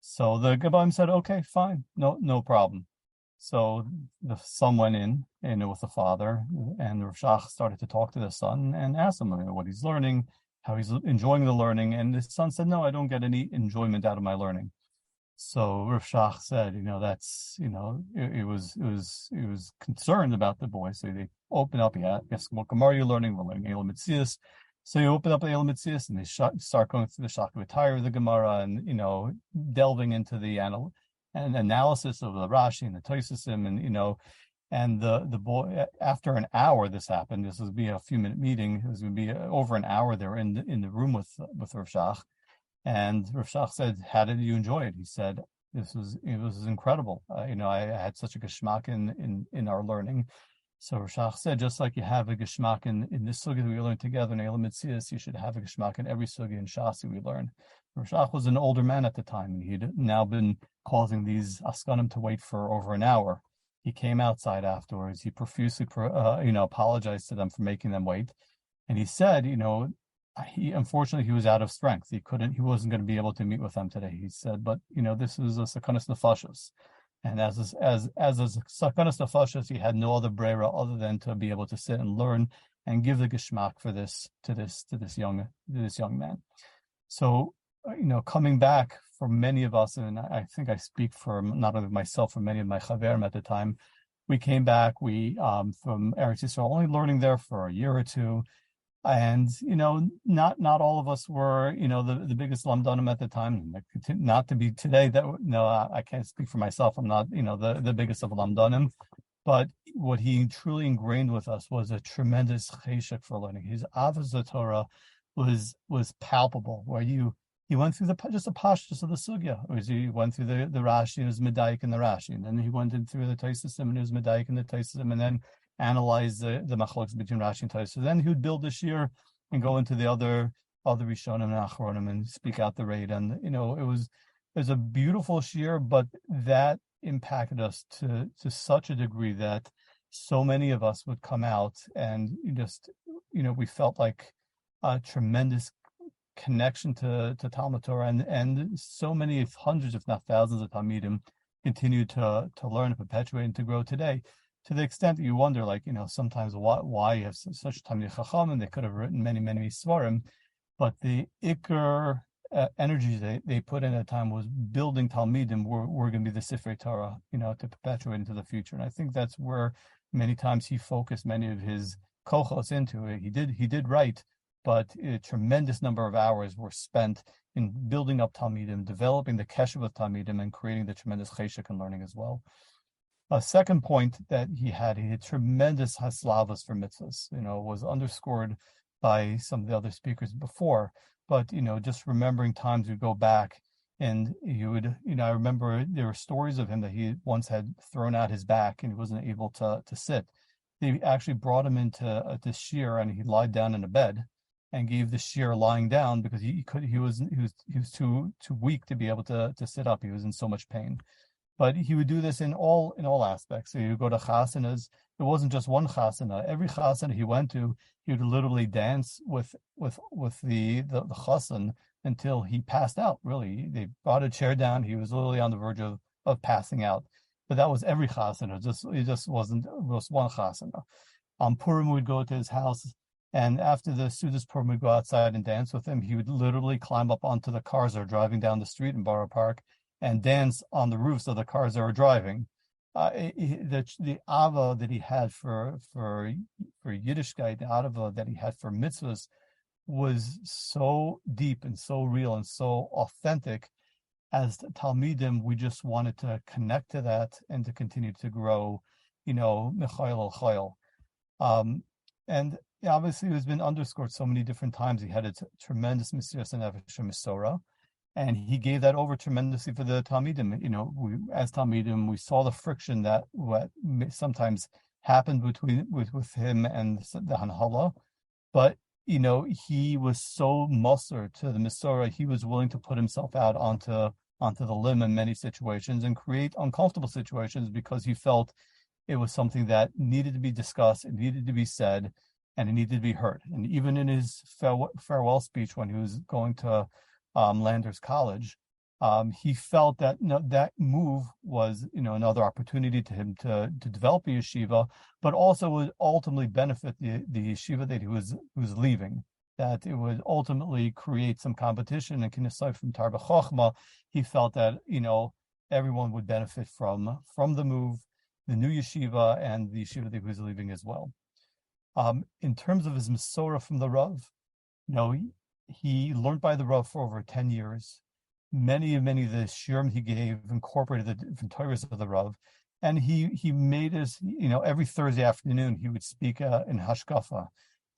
So the Gabayim said, okay, fine, no problem. So the son went in, with the father, and Rav Shach started to talk to the son and asked him what he's learning, how he's enjoying the learning, and the son said, no, I don't get any enjoyment out of my learning. So Rav Shach said, it was concerned about the boy. So they open up, yes, what Gemara are you learning? We're learning Elam Mitzias. So you open up the Elam Mitzias and they start going through the Shakvatayr of the Gemara and, delving into the analysis of the Rashi and the Tosasim, and the boy, after an hour this happened. This was be a few minute meeting. It was going to be over an hour. They were in the room with Rav Shach, and Rav Shach said, "How did you enjoy it?" He said, "It was incredible. I had such a geschmack in our learning." So Rav Shach said, just like you have a geschmack in this sugi that we learned together in Elam Mitzias, you should have a geschmack in every sugi in Shas we learn. Rav Shach was an older man at the time, and he'd now been causing these askanim to wait for over an hour. He came outside afterwards. He profusely, apologized to them for making them wait, and he said, unfortunately he was out of strength. He wasn't going to be able to meet with them today. He said, but this is a sakanas nefashos, and as a sakanas nefashos, he had no other brera other than to be able to sit and learn and give the geschmack for this to this young man. So, coming back for many of us, and I think I speak for not only myself, for many of my chaverim at the time, we came back, from Eretz Yisrael, only learning there for a year or two. And, not all of us were, the biggest lamdanim at the time, not to be today that, I can't speak for myself. I'm not, the biggest of lamdanim, but what he truly ingrained with us was a tremendous cheshek for learning. His avos Torah was palpable, where he went through just the pashtus of the sugya. He went through the Rashi, and was medayik in the Rashi, and then he went in through the Tosasim, and he was medayik in the Tosasim, and then analyzed the machlokes between Rashi and Tosasim. Then he would build the shir and go into the other Rishonim and Achronim and speak out the raid. And it was a beautiful shir, but that impacted us to such a degree that so many of us would come out and we felt like a tremendous connection to Talmud Torah, and so many, hundreds, if not thousands, of Talmidim continue to learn and perpetuate and to grow today, to the extent that you wonder, sometimes why you have such Talmidei Chacham, and they could have written many svarim, but the ikar energy they put in at the time was building Talmidim. We're going to be the Sifrei Torah, to perpetuate into the future. And I think that's where many times he focused many of his kochos into it. He did write, but a tremendous number of hours were spent in building up Talmidim, developing the keshev of Talmidim, and creating the tremendous cheshek in learning as well. A second point that he had tremendous haslavas for mitzvahs, was underscored by some of the other speakers before. But, just remembering times you go back, and you would, I remember there were stories of him that he once had thrown out his back and he wasn't able to sit. They actually brought him into this shir, and he lied down in a bed and gave the shir lying down because he was too weak to be able to sit up. He was in so much pain. But he would do this in all aspects. So you go to chasanas, it wasn't just one chasana. Every chasana he went to, he would literally dance with the chasan until he passed out. Really, they brought a chair down. He was literally on the verge of passing out. But that was every chasana. It just wasn't just one chasana. On Purim, we'd go to his house, and after the Sudas Purim, we'd go outside and dance with him. He would literally climb up onto the cars that are driving down the street in Borough Park and dance on the roofs of the cars that were driving. The ava that he had for Yiddishkeit, the ava that he had for mitzvahs, was so deep and so real and so authentic. As Talmidim, we just wanted to connect to that and to continue to grow, Michael al Chayil. And obviously, it has been underscored so many different times. He had a tremendous Mesorah, and he gave that over tremendously for the Talmidim. As Talmidim, we saw the friction that what sometimes happened with him and the Hanhala, but he was so Moser to the Mesorah, he was willing to put himself out onto the limb in many situations and create uncomfortable situations because he felt it was something that needed to be discussed, it needed to be said, and it needed to be heard. And even in his farewell speech when he was going to Landers College, he felt that that move was another opportunity to him to develop a yeshiva, but also would ultimately benefit the yeshiva that he was leaving. That it would ultimately create some competition, and aside from Tarba Chochma, he felt that everyone would benefit from the move, the new yeshiva, and the yeshiva that he was leaving as well. In terms of his Mesorah from the Rav, he learned by the Rav for over 10 years. Many of the shiurim he gave incorporated the different Torahs of the Rav, and he made his, every Thursday afternoon he would speak in Hashkafa.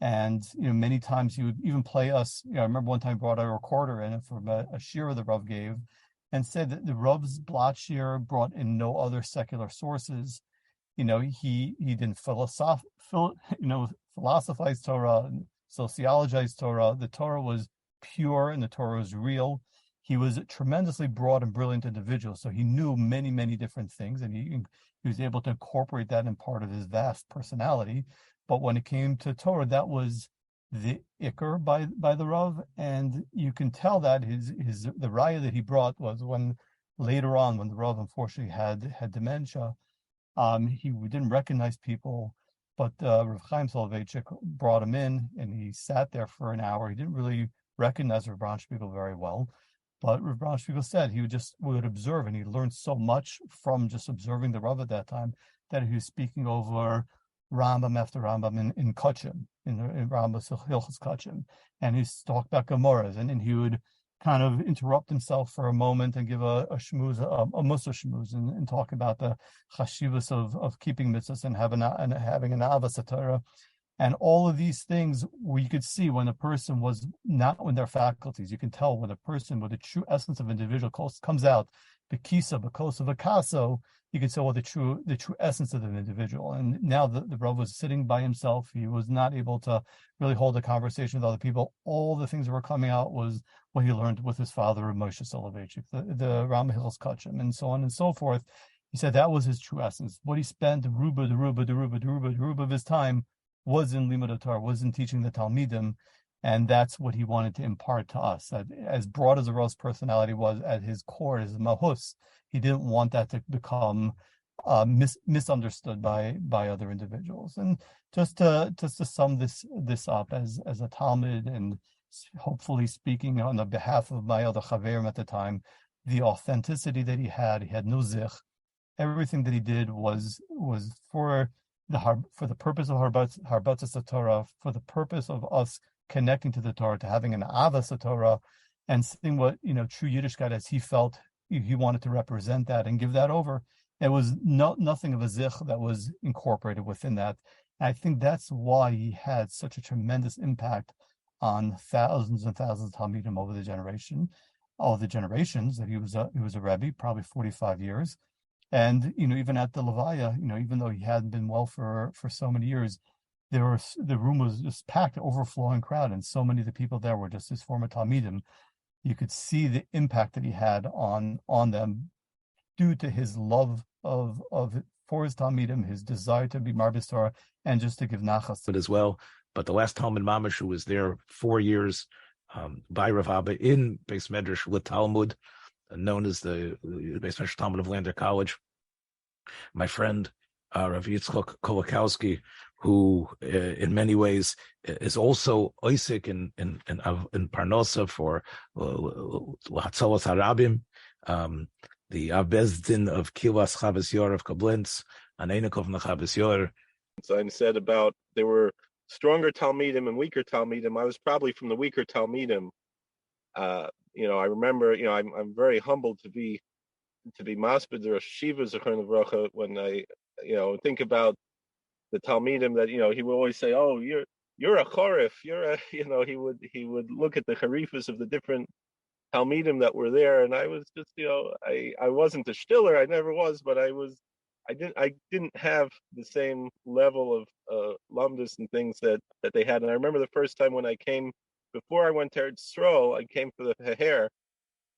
And many times he would even play us. I remember one time he brought a recorder in from a shiur the Rav gave, and said that the Rav's blot shiur brought in no other secular sources. He didn't philosophize Torah and sociologize Torah. The Torah was pure and the Torah was real. He was a tremendously broad and brilliant individual, so he knew many, many different things, and he was able to incorporate that in part of his vast personality. But when it came to Torah, that was the ikar by the Rav, and you can tell that the raya that he brought was when later on, when the Rav unfortunately had dementia, he didn't recognize people, but Rav Chaim Soloveitchik brought him in, and he sat there for an hour. He didn't really recognize Rav Bronspiegel very well, but Rav Bronspiegel said he would observe, and he learned so much from just observing the Rav at that time that he was speaking over Rambam after Rambam in Kachim, in Rambam Hilchos Kachim, and he's talked about Gemaras, and then he would kind of interrupt himself for a moment and give a shmooze, a mussar shmooze, and talk about the chashivas of keeping mitzvahs and having an avas Torah, and all of these things where you could see when a person was not in their faculties. You can tell when a person with the true essence of individual comes out, bekisa, bekosa, vakaso. You could say, well, the true essence of an individual. And now the Rav was sitting by himself. He was not able to really hold a conversation with other people. All the things that were coming out was what he learned with his father, Moshe Soloveitchik, the Rambam Hilchos Kachim, and so on and so forth. He said that was his true essence. What he spent the ruba of his time was in Limud Torah, was in teaching the Talmidim, and that's what he wanted to impart to us. That as broad as the Rav's personality was, at his core, his mahus, he didn't want that to become misunderstood by other individuals. And just to sum this up as a Talmud, and hopefully speaking on the behalf of my other chaverim at the time, the authenticity that he had no zich. Everything that he did was for the purpose of harbatzas Torah, for the purpose of us connecting to the Torah, to having an avas Torah, and seeing what true Yiddishkeit as he felt he wanted to represent that and give that over. There was nothing of a zich that was incorporated within that. And I think that's why he had such a tremendous impact on thousands and thousands of Talmidim over the generations that he was a Rebbe, probably 45 years. And even at the Levaya, even though he hadn't been well for so many years, the room was just packed, overflowing crowd, and so many of the people there were just his former Talmidim. You could see the impact that he had on them due to his love for his Talmidim, his desire to be Marbis Torah, and just to give nachas as well. But the last Talmud Mamash who was there 4 years by Rav Abba in Beis Medrash with Talmud, known as the Beis Medrash Talmud of Lander College, my friend Rav Yitzchok Kolakowski, who in many ways is also Isaac in Parnosa for Hatzalas Harabim, the Abezdin of Kilas Chavas Yor of Koblenz, Aneinakov Nachavas Yor. I said about there were stronger Talmidim and weaker Talmidim. I was probably from the weaker Talmidim. I remember, I'm very humbled to be maspid or Shiva Zechron Levracha when I, think about the Talmidim that, he would always say, oh, you're a chorif, you're a, he would look at the harifas of the different Talmidim that were there, and I was just, I wasn't a stiller, I never was, but I didn't have the same level of lumdus and things that they had. And I remember the first time when I came, before I went to Eretz Yisrael, I came for the hair,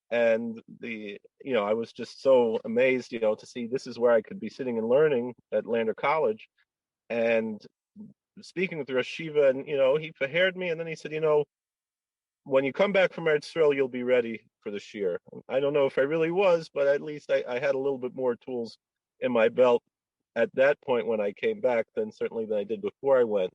and I was just so amazed, to see this is where I could be sitting and learning at Lander College, and speaking with the Rosh Yeshiva, and he fahered me, and then he said, when you come back from Eretz Yisrael, you'll be ready for the shir. I don't know if I really was, but at least I had a little bit more tools in my belt at that point when I came back than I did before I went.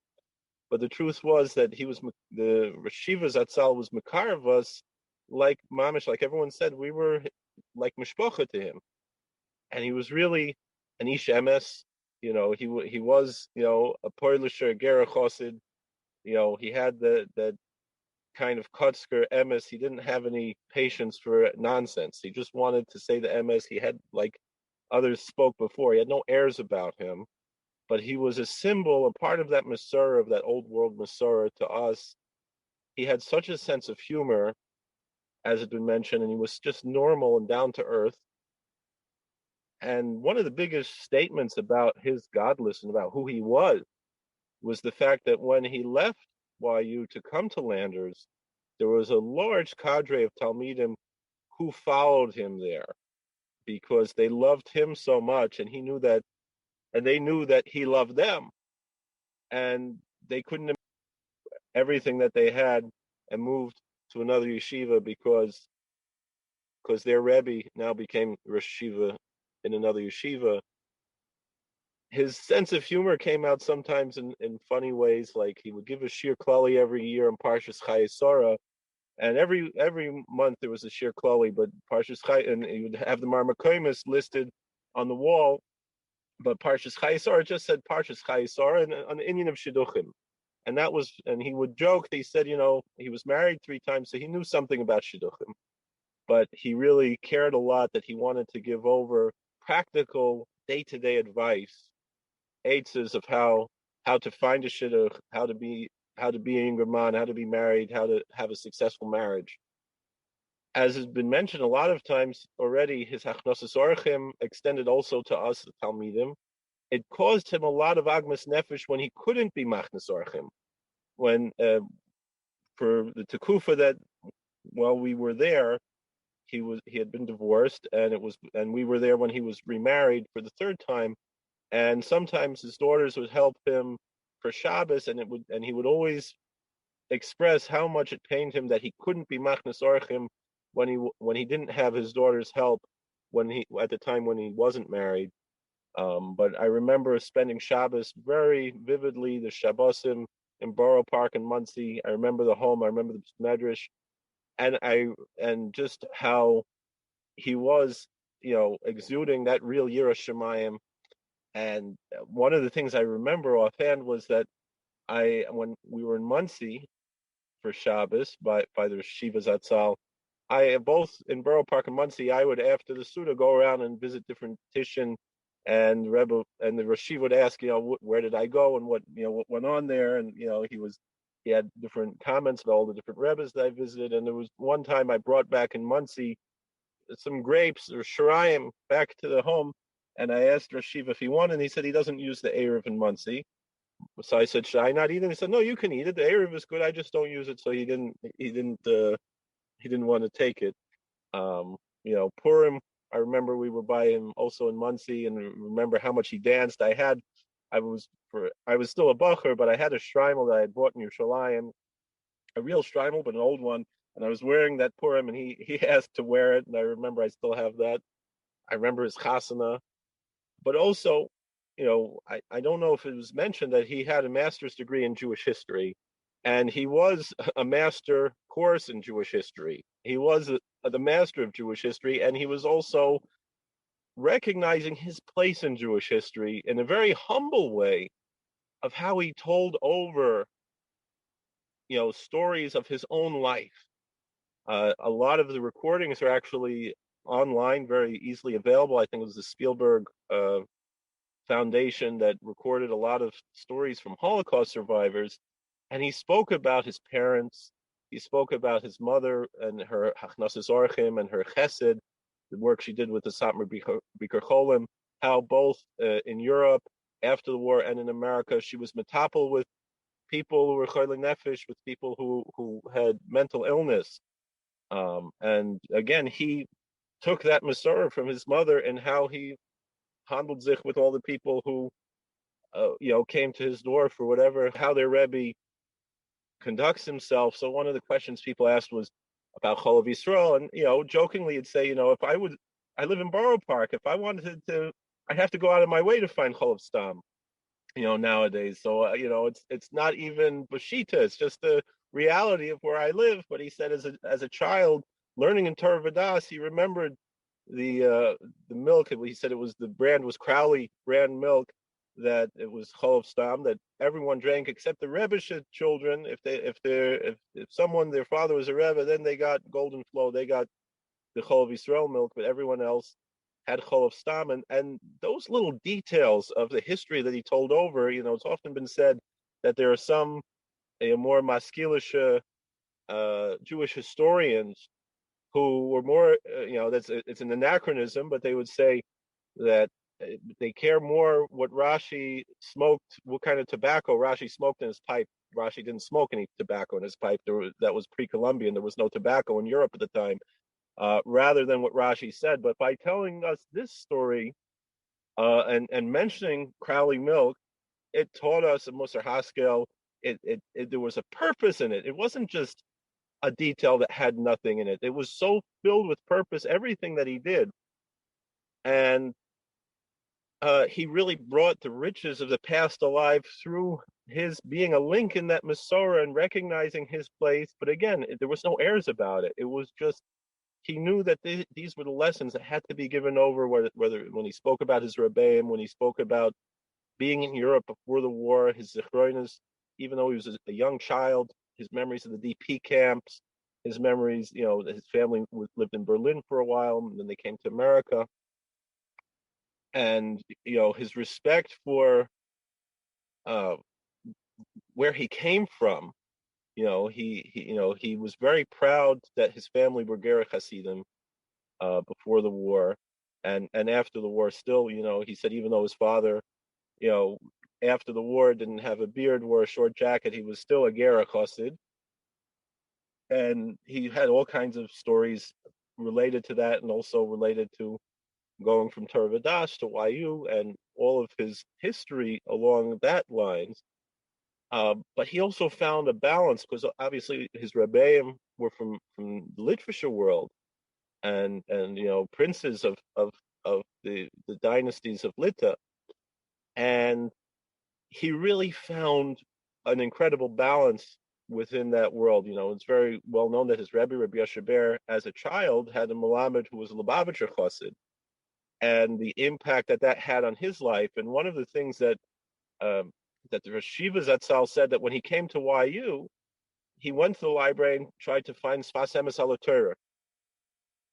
But the truth was that the Yeshiva Zatzal was mekarev us, like mamish, like everyone said, we were like mishpacha to him, and he was really an ish emes. He was a poilisher gera chosid. He had that kind of kutzker emes. He didn't have any patience for nonsense. He just wanted to say the emes. He had, like others spoke before, he had no airs about him, but he was a symbol, a part of that Mesorah, of that old world Mesorah to us. He had such a sense of humor, as had been mentioned, and he was just normal and down to earth. And one of the biggest statements about his godless and about who he was the fact that when he left YU to come to Landers, there was a large cadre of Talmidim who followed him there because they loved him so much, and he knew that, and they knew that he loved them, and they couldn't everything that they had and moved to another yeshiva because their Rebbe now became Rosh Yeshiva in another yeshiva. His sense of humor came out sometimes in funny ways, like he would give a shir klali every year in Parshas Chayesora, and every month there was a shir klali, but Parshas Chay, and he would have the Marmakoimus listed on the wall, but Parshas Chayesora just said Parshas Chayesora and on the Indian of Shidduchim. And that was, and he would joke, he said, he was married 3 times, so he knew something about Shidduchim. But he really cared a lot that he wanted to give over practical day-to-day advice, aitzes of how to find a Shidduch, how to be a younger man, how to be married, how to have a successful marriage. As has been mentioned a lot of times already, his hachnosas orchim extended also to us, the Talmidim. It caused him a lot of agmas nefesh when he couldn't be machnas orchim. When for the tekufa that while we were there, he had been divorced, and we were there when he was remarried for the 3rd time, and sometimes his daughters would help him for Shabbos, and he would always express how much it pained him that he couldn't be machnas orchim when he didn't have his daughters' help at the time when he wasn't married. But I remember spending Shabbos very vividly, the Shabbosim in Borough Park in Monsey. I remember the home, I remember the medrash, and just how he was, exuding that real Yiras Shamayim. And one of the things I remember offhand was that when we were in Monsey for Shabbos by the Yeshiva Zatzal, both in Borough Park and Monsey, I would, after the Suda, go around and visit different Tishin, and Rebbe and the Rashi would ask, where did I go and what went on there, and he had different comments about all the different Rebbes that I visited. And there was one time I brought back in Monsey some grapes or shirayim back to the home, and I asked Rashiv if he wanted, and he said he doesn't use the Erev in Monsey. So I said, should I not eat it? He said, no, you can eat it. The Erev is good. I just don't use it. So he didn't want to take it. Purim, I remember we were by him also in Monsey, and remember how much he danced. I was still a bacher, but I had a shtreimel that I had bought in Yerushalayim, a real shtreimel, but an old one, and I was wearing that Purim, and he asked to wear it, and I remember I still have that. I remember his chasana, but also, I don't know if it was mentioned that he had a master's degree in Jewish history, and he was a master course in Jewish history. He was the master of Jewish history, and he was also recognizing his place in Jewish history in a very humble way of how he told over, stories of his own life. A lot of the recordings are actually online, very easily available. I think it was the Spielberg Foundation that recorded a lot of stories from Holocaust survivors. And he spoke about his parents. He spoke about his mother and her hachnasas orchim and her chesed, the work she did with the Satmar Bikur Cholim, how both in Europe after the war and in America, she was metapel with people who were choyle nefesh, with people who had mental illness. And again, he took that Mesorah from his mother and how he handled sich with all the people who, came to his door for whatever, how their Rebbe conducts himself. So one of the questions people asked was about Chol of Yisrael, and jokingly he'd say, I live in Borough Park. If I wanted to, I'd have to go out of my way to find Chol of Stam, nowadays. So it's not even Bashita. It's just the reality of where I live. But he said, as a child learning in Torah Vadas, he remembered the milk. He said the brand was Crowley brand milk, that it was Chol of Stam, that everyone drank except the Rebbe's children. If someone, their father was a Rebbe, then they got Golden Flow, they got the Chol of Yisrael milk, but everyone else had Chol of Stam. And those little details of the history that he told over, it's often been said that there are some more maskilish Jewish historians who were more, it's an anachronism, but they would say that they care more what Rashi smoked, what kind of tobacco Rashi smoked in his pipe. Rashi didn't smoke any tobacco in his pipe. That was pre-Columbian. There was no tobacco in Europe at the time, rather than what Rashi said. But by telling us this story and mentioning Crowley milk, it taught us a Musar Haskel. There was a purpose in it. It wasn't just a detail that had nothing in it. It was so filled with purpose, everything that he did. And he really brought the riches of the past alive through his being a link in that Mesorah and recognizing his place. But again, there was no airs about it. It was just, he knew that these were the lessons that had to be given over, whether when he spoke about his Rebbeim, when he spoke about being in Europe before the war, his zichronis, even though he was a young child, his memories of the DP camps, his memories, his family lived in Berlin for a while, and then they came to America. And his respect for where he came from, he was very proud that his family were Gerech Hasidim before the war, and after the war still. He said even though his father, after the war didn't have a beard, wore a short jacket, he was still a Gerech Hasid, and he had all kinds of stories related to that, and also related to going from Torah Vadas to YU and all of his history along that lines. But he also found a balance, because obviously his Rebbeim were from the literature world, and princes of the dynasties of Lita, and he really found an incredible balance within that world. It's very well known that his Rebbe, Rabbi Yashaber, as a child, had a Melamed who was a Lubavitcher Chassid, and the impact that had on his life. And one of the things that the Yeshiva Zatzal said, that when he came to YU, he went to the library and tried to find Sfas Emes al Torah.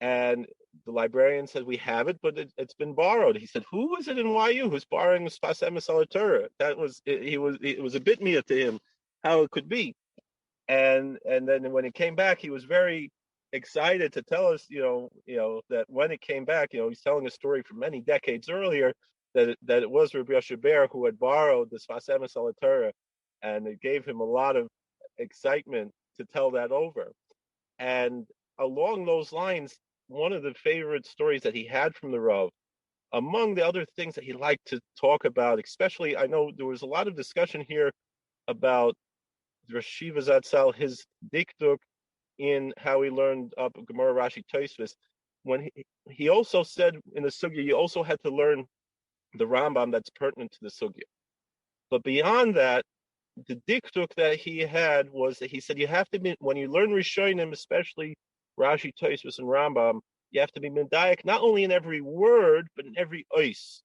And the librarian said, we have it, but it's been borrowed. He said, who was it in YU who's borrowing Sfas Emes al Torah? It was a bit mia to him how it could be. And then when it came back, he was very excited to tell us, that when it came back, he's telling a story from many decades earlier, that it was Rabbi Yashaber who had borrowed the Sfas Emes al Torah, and it gave him a lot of excitement to tell that over. And along those lines, one of the favorite stories that he had from the Rav, among the other things that he liked to talk about, especially, I know there was a lot of discussion here about Yeshiva Zatzal, his dikduk in how he learned up Gemara, Rashi, Tosfos. When he also said in the sugya, you also had to learn the Rambam that's pertinent to the sugya. But beyond that, the dikduk that he had was that he said you have to be, when you learn Rishonim, especially Rashi, Tosfos, and Rambam, you have to be medayek not only in every word but in every ois.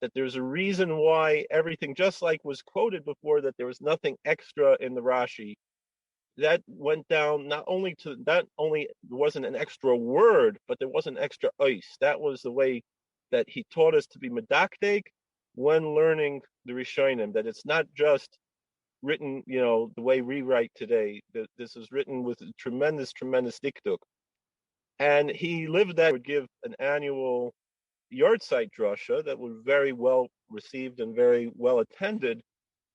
That there's a reason why everything, just like was quoted before, that there was nothing extra in the Rashi. That went down not only wasn't an extra word, but there was an extra ois. That was the way that he taught us to be medakdek when learning the Rishonim. That it's not just written, the way we write today. This was written with tremendous dikduk. And he lived that, would give an annual yahrzeit drasha that was very well received and very well attended.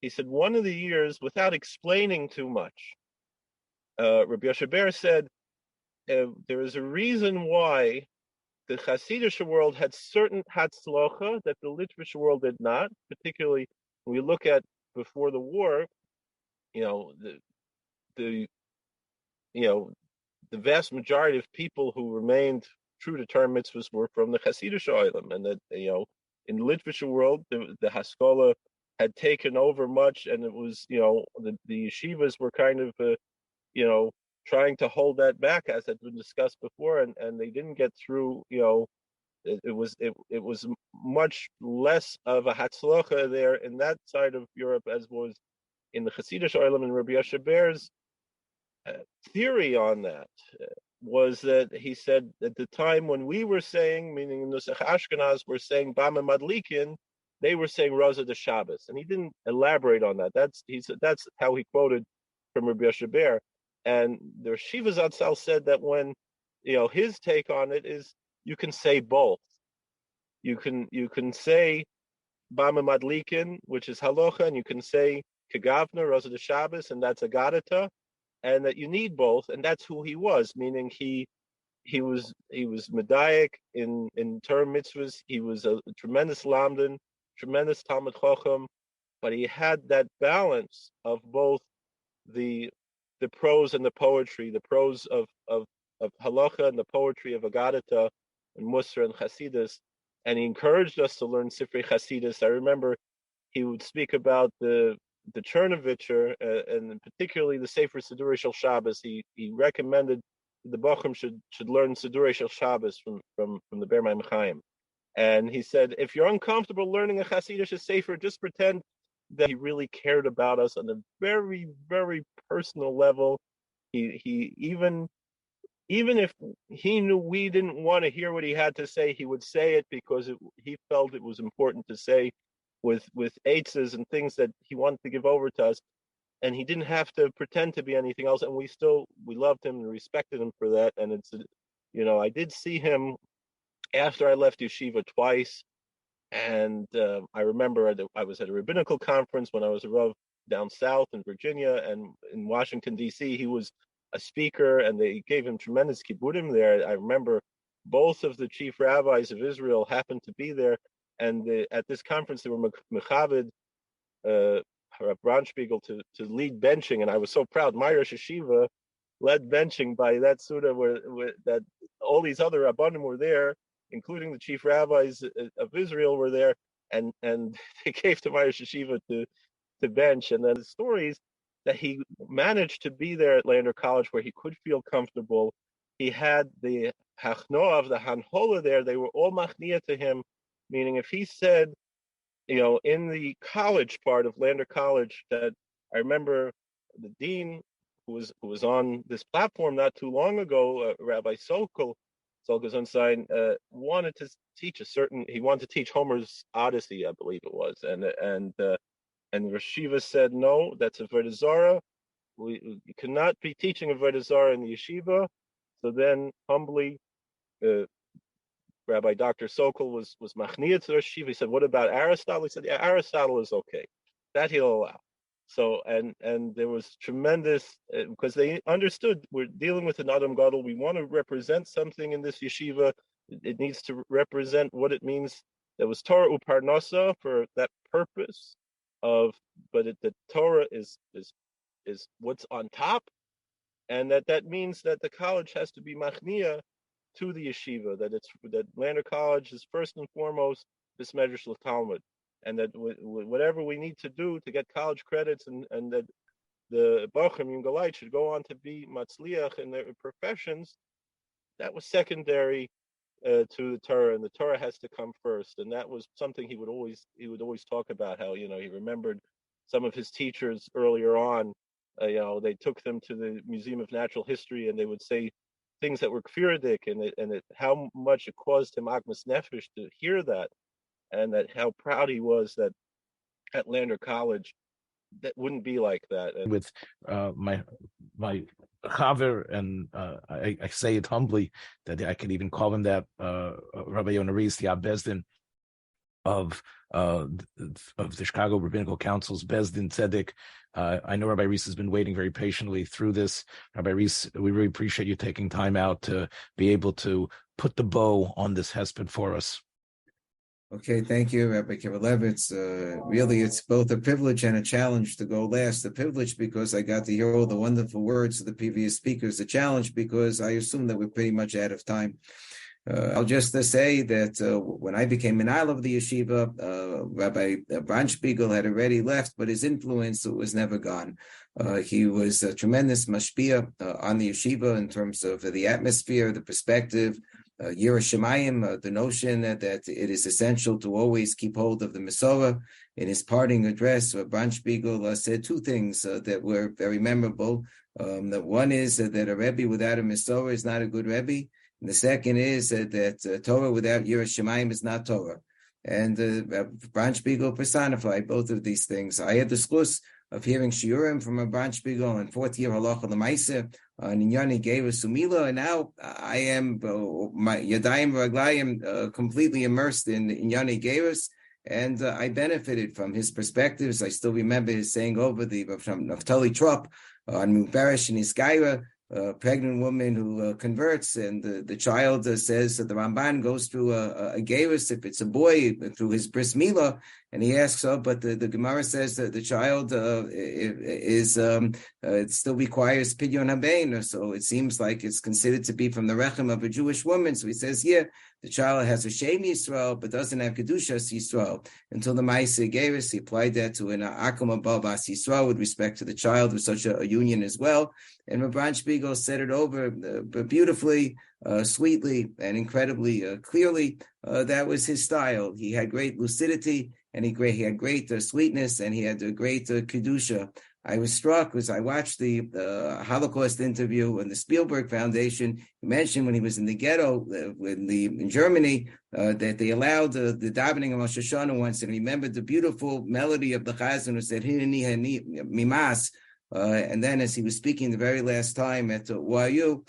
He said one of the years, without explaining too much, Rabbi Yashaber said, there is a reason why the Hasidic world had certain hatzlocha that the literature world did not. Particularly when we look at before the war, the vast majority of people who remained true to Torah mitzvahs were from the Hasidic olam, and that in the literature world the haskalah had taken over much, and it was the yeshivas were kind of trying to hold that back, as had been discussed before, and they didn't get through. It was much less of a hatzlacha there in that side of Europe as was in the Hasidic olam. And Rabbi Yashaber's theory on that was that he said at the time when we were saying, meaning in the Ashkenaz, were saying Bama Madlikin, they were saying Raza de Shabbos, and he didn't elaborate on that. That's how he quoted from Rabbi Yashaber. And the Yeshiva Zatzal said that when his take on it is you can say both. You can say Bama Madlikin, which is halacha, and you can say Kegavna Raza de Shabbos, and that's agadata, and that you need both, and that's who he was, meaning he was medayik in Torah mitzvahs. He was a tremendous lamdan, tremendous Talmid Chacham, but he had that balance of both the prose and the poetry, the prose of halacha and the poetry of agadata and Musar and Chasidus, and he encouraged us to learn Sifrei Chasidus. I remember he would speak about the Chernovitcher, and particularly the Sefer Sidurei Shel Shabbos. He recommended the Bachrim should learn Sidurei Shel Shabbos from the Ber Maim Chaim. And he said, if you're uncomfortable learning a Hasidic Sefer, just pretend that he really cared about us on a very, very personal level. He even if he knew we didn't want to hear what he had to say, he would say it because he felt it was important to say, with eitzes and things that he wanted to give over to us, and he didn't have to pretend to be anything else. And we loved him and respected him for that. And it's I did see him after I left yeshiva twice, and I remember I was at a rabbinical conference when I was a Rav down south in Virginia, and in Washington D.C. he was a speaker, and they gave him tremendous kibudim there. I remember both of the chief rabbis of Israel happened to be there, and at this conference they were mechaved Rav Bronspiegel to lead benching, and I was so proud. My Rosh Yeshiva led benching by that surah where that all these other rabbanim were there, including the chief rabbis of Israel were there, and they gave to my Rosh Yeshiva to bench. And then the stories that he managed to be there at Lander College where he could feel comfortable. He had the hachnoah of the hanhola there. They were all machnia to him, meaning if he said, in the college part of Lander College, that I remember the dean who was on this platform not too long ago, Rabbi Zoc'l Zonsine, wanted to teach he wanted to teach Homer's Odyssey, I believe it was, and Yeshiva said, no, that's a Avodah Zarah. You cannot be teaching a Avodah Zarah in the yeshiva. So then, humbly, Rabbi Dr. Zoc'l was machniya to the yeshiva. He said, what about Aristotle? He said, yeah, Aristotle is okay. That he'll allow. So, and there was tremendous, because they understood we're dealing with an Adam Gadol. We want to represent something in this yeshiva. It needs to represent what it means. There was Torah uparnasa for that purpose but the Torah is what's on top, and that means that the college has to be machniya to the yeshiva, that Lander College is first and foremost this medrash l'talmud, and that whatever we need to do to get college credits, and that the Bachrim Yom Galait should go on to be matzliach in their professions, that was secondary to the Torah, and the Torah has to come first. And that was something he would always talk about, how he remembered some of his teachers earlier on. They took them to the Museum of Natural History, and they would say things that were kfiradik, and how much it caused him agmas nefesh to hear that, and that how proud he was that at Lander College that wouldn't be like that. And with my chaver, and I say it humbly that I could even call him that, Rabbi Yonah Rees, the Bezdin of the Chicago Rabbinical Council's Bezdin Tzedek. I know Rabbi Rees has been waiting very patiently through this. Rabbi Rees, we really appreciate you taking time out to be able to put the bow on this hesped for us. Okay, thank you, Rabbi Kivelevitz. Really, it's both a privilege and a challenge to go last. The privilege because I got to hear all the wonderful words of the previous speakers. The challenge because I assume that we're pretty much out of time. I'll just say that when I became an awl of the yeshiva, Rabbi Bronspiegel had already left, but his influence was never gone. He was a tremendous mashpia on the yeshiva in terms of the atmosphere, the perspective, Yerushalayim, the notion that it is essential to always keep hold of the Mesorah. In his parting address, Bronspiegel said two things that were very memorable. That one is that a Rebbe without a Mesorah is not a good Rebbe. And the second is that Torah without Yerushalayim is not Torah. And Bronspiegel personified both of these things. I had the schus of hearing shiurim from a Bronspiegel on fourth year halacha l'maaseh on Inyani Geva Sumila, and now I am my Yadayim Raglayim completely immersed in Inyani Gevas, and I benefited from his perspectives. I still remember his saying over from Naftali Trop on Mubarish and Iskaira, a pregnant woman who converts, and the child says that the Ramban goes through a Geirus if it's a boy through his bris milah, and he asks, but the Gemara says that the child it still requires pidyon habein, so it seems like it's considered to be from the rechem of a Jewish woman. So he says here the child has a Shem Yisrael but doesn't have Kedushas Yisrael until the Maaseh Geirus. He applied that to an Akum above As Yisrael with respect to the child with such a union as well. And Rav Bronspiegel said it over beautifully, sweetly, and incredibly clearly. That was his style. He had great lucidity, and he had great sweetness, and he had a great kedusha. I was struck as I watched the Holocaust interview on the Spielberg Foundation. He mentioned when he was in the ghetto in Germany that they allowed the davening of Rosh Hashanah once, and remembered the beautiful melody of the Chazan who said "Hineni mimas." And then, as he was speaking the very last time at YU,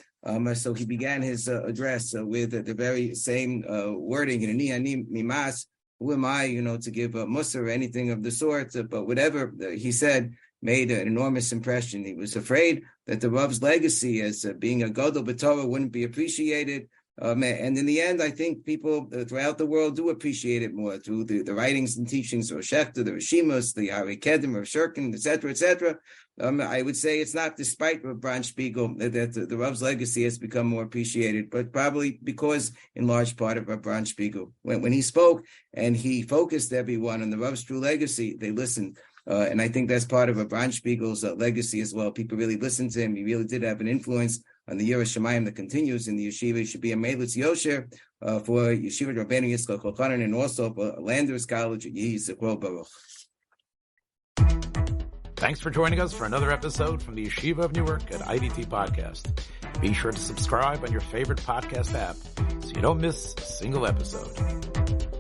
so he began his address with the very same wording, "Hineni mimas." Who am I, to give a mussar or anything of the sort? But whatever he said made an enormous impression. He was afraid that the Rav's legacy as being a Gadol b'Torah wouldn't be appreciated. And in the end, I think people throughout the world do appreciate it more through the writings and teachings of Shechter, the Rishimus, the Harav of Shirkin, etc., etc. I would say it's not despite Rav Bronspiegel that the Rav's legacy has become more appreciated, but probably because, in large part, of Rav Bronspiegel. When he spoke and he focused everyone on the Rav's true legacy, they listened. And I think that's part of Rav Bronspiegel's legacy as well. People really listened to him. He really did have an influence on the Yerushalayim that continues in the yeshiva. It should be a Melitz Yosher for Yeshiva Rabbeinu Yitzchak Elchanan, and also for Landers College at Yehi Zichron Baruch. Thanks for joining us for another episode from the Yeshiva of Newark at IDT Podcast. Be sure to subscribe on your favorite podcast app so you don't miss a single episode.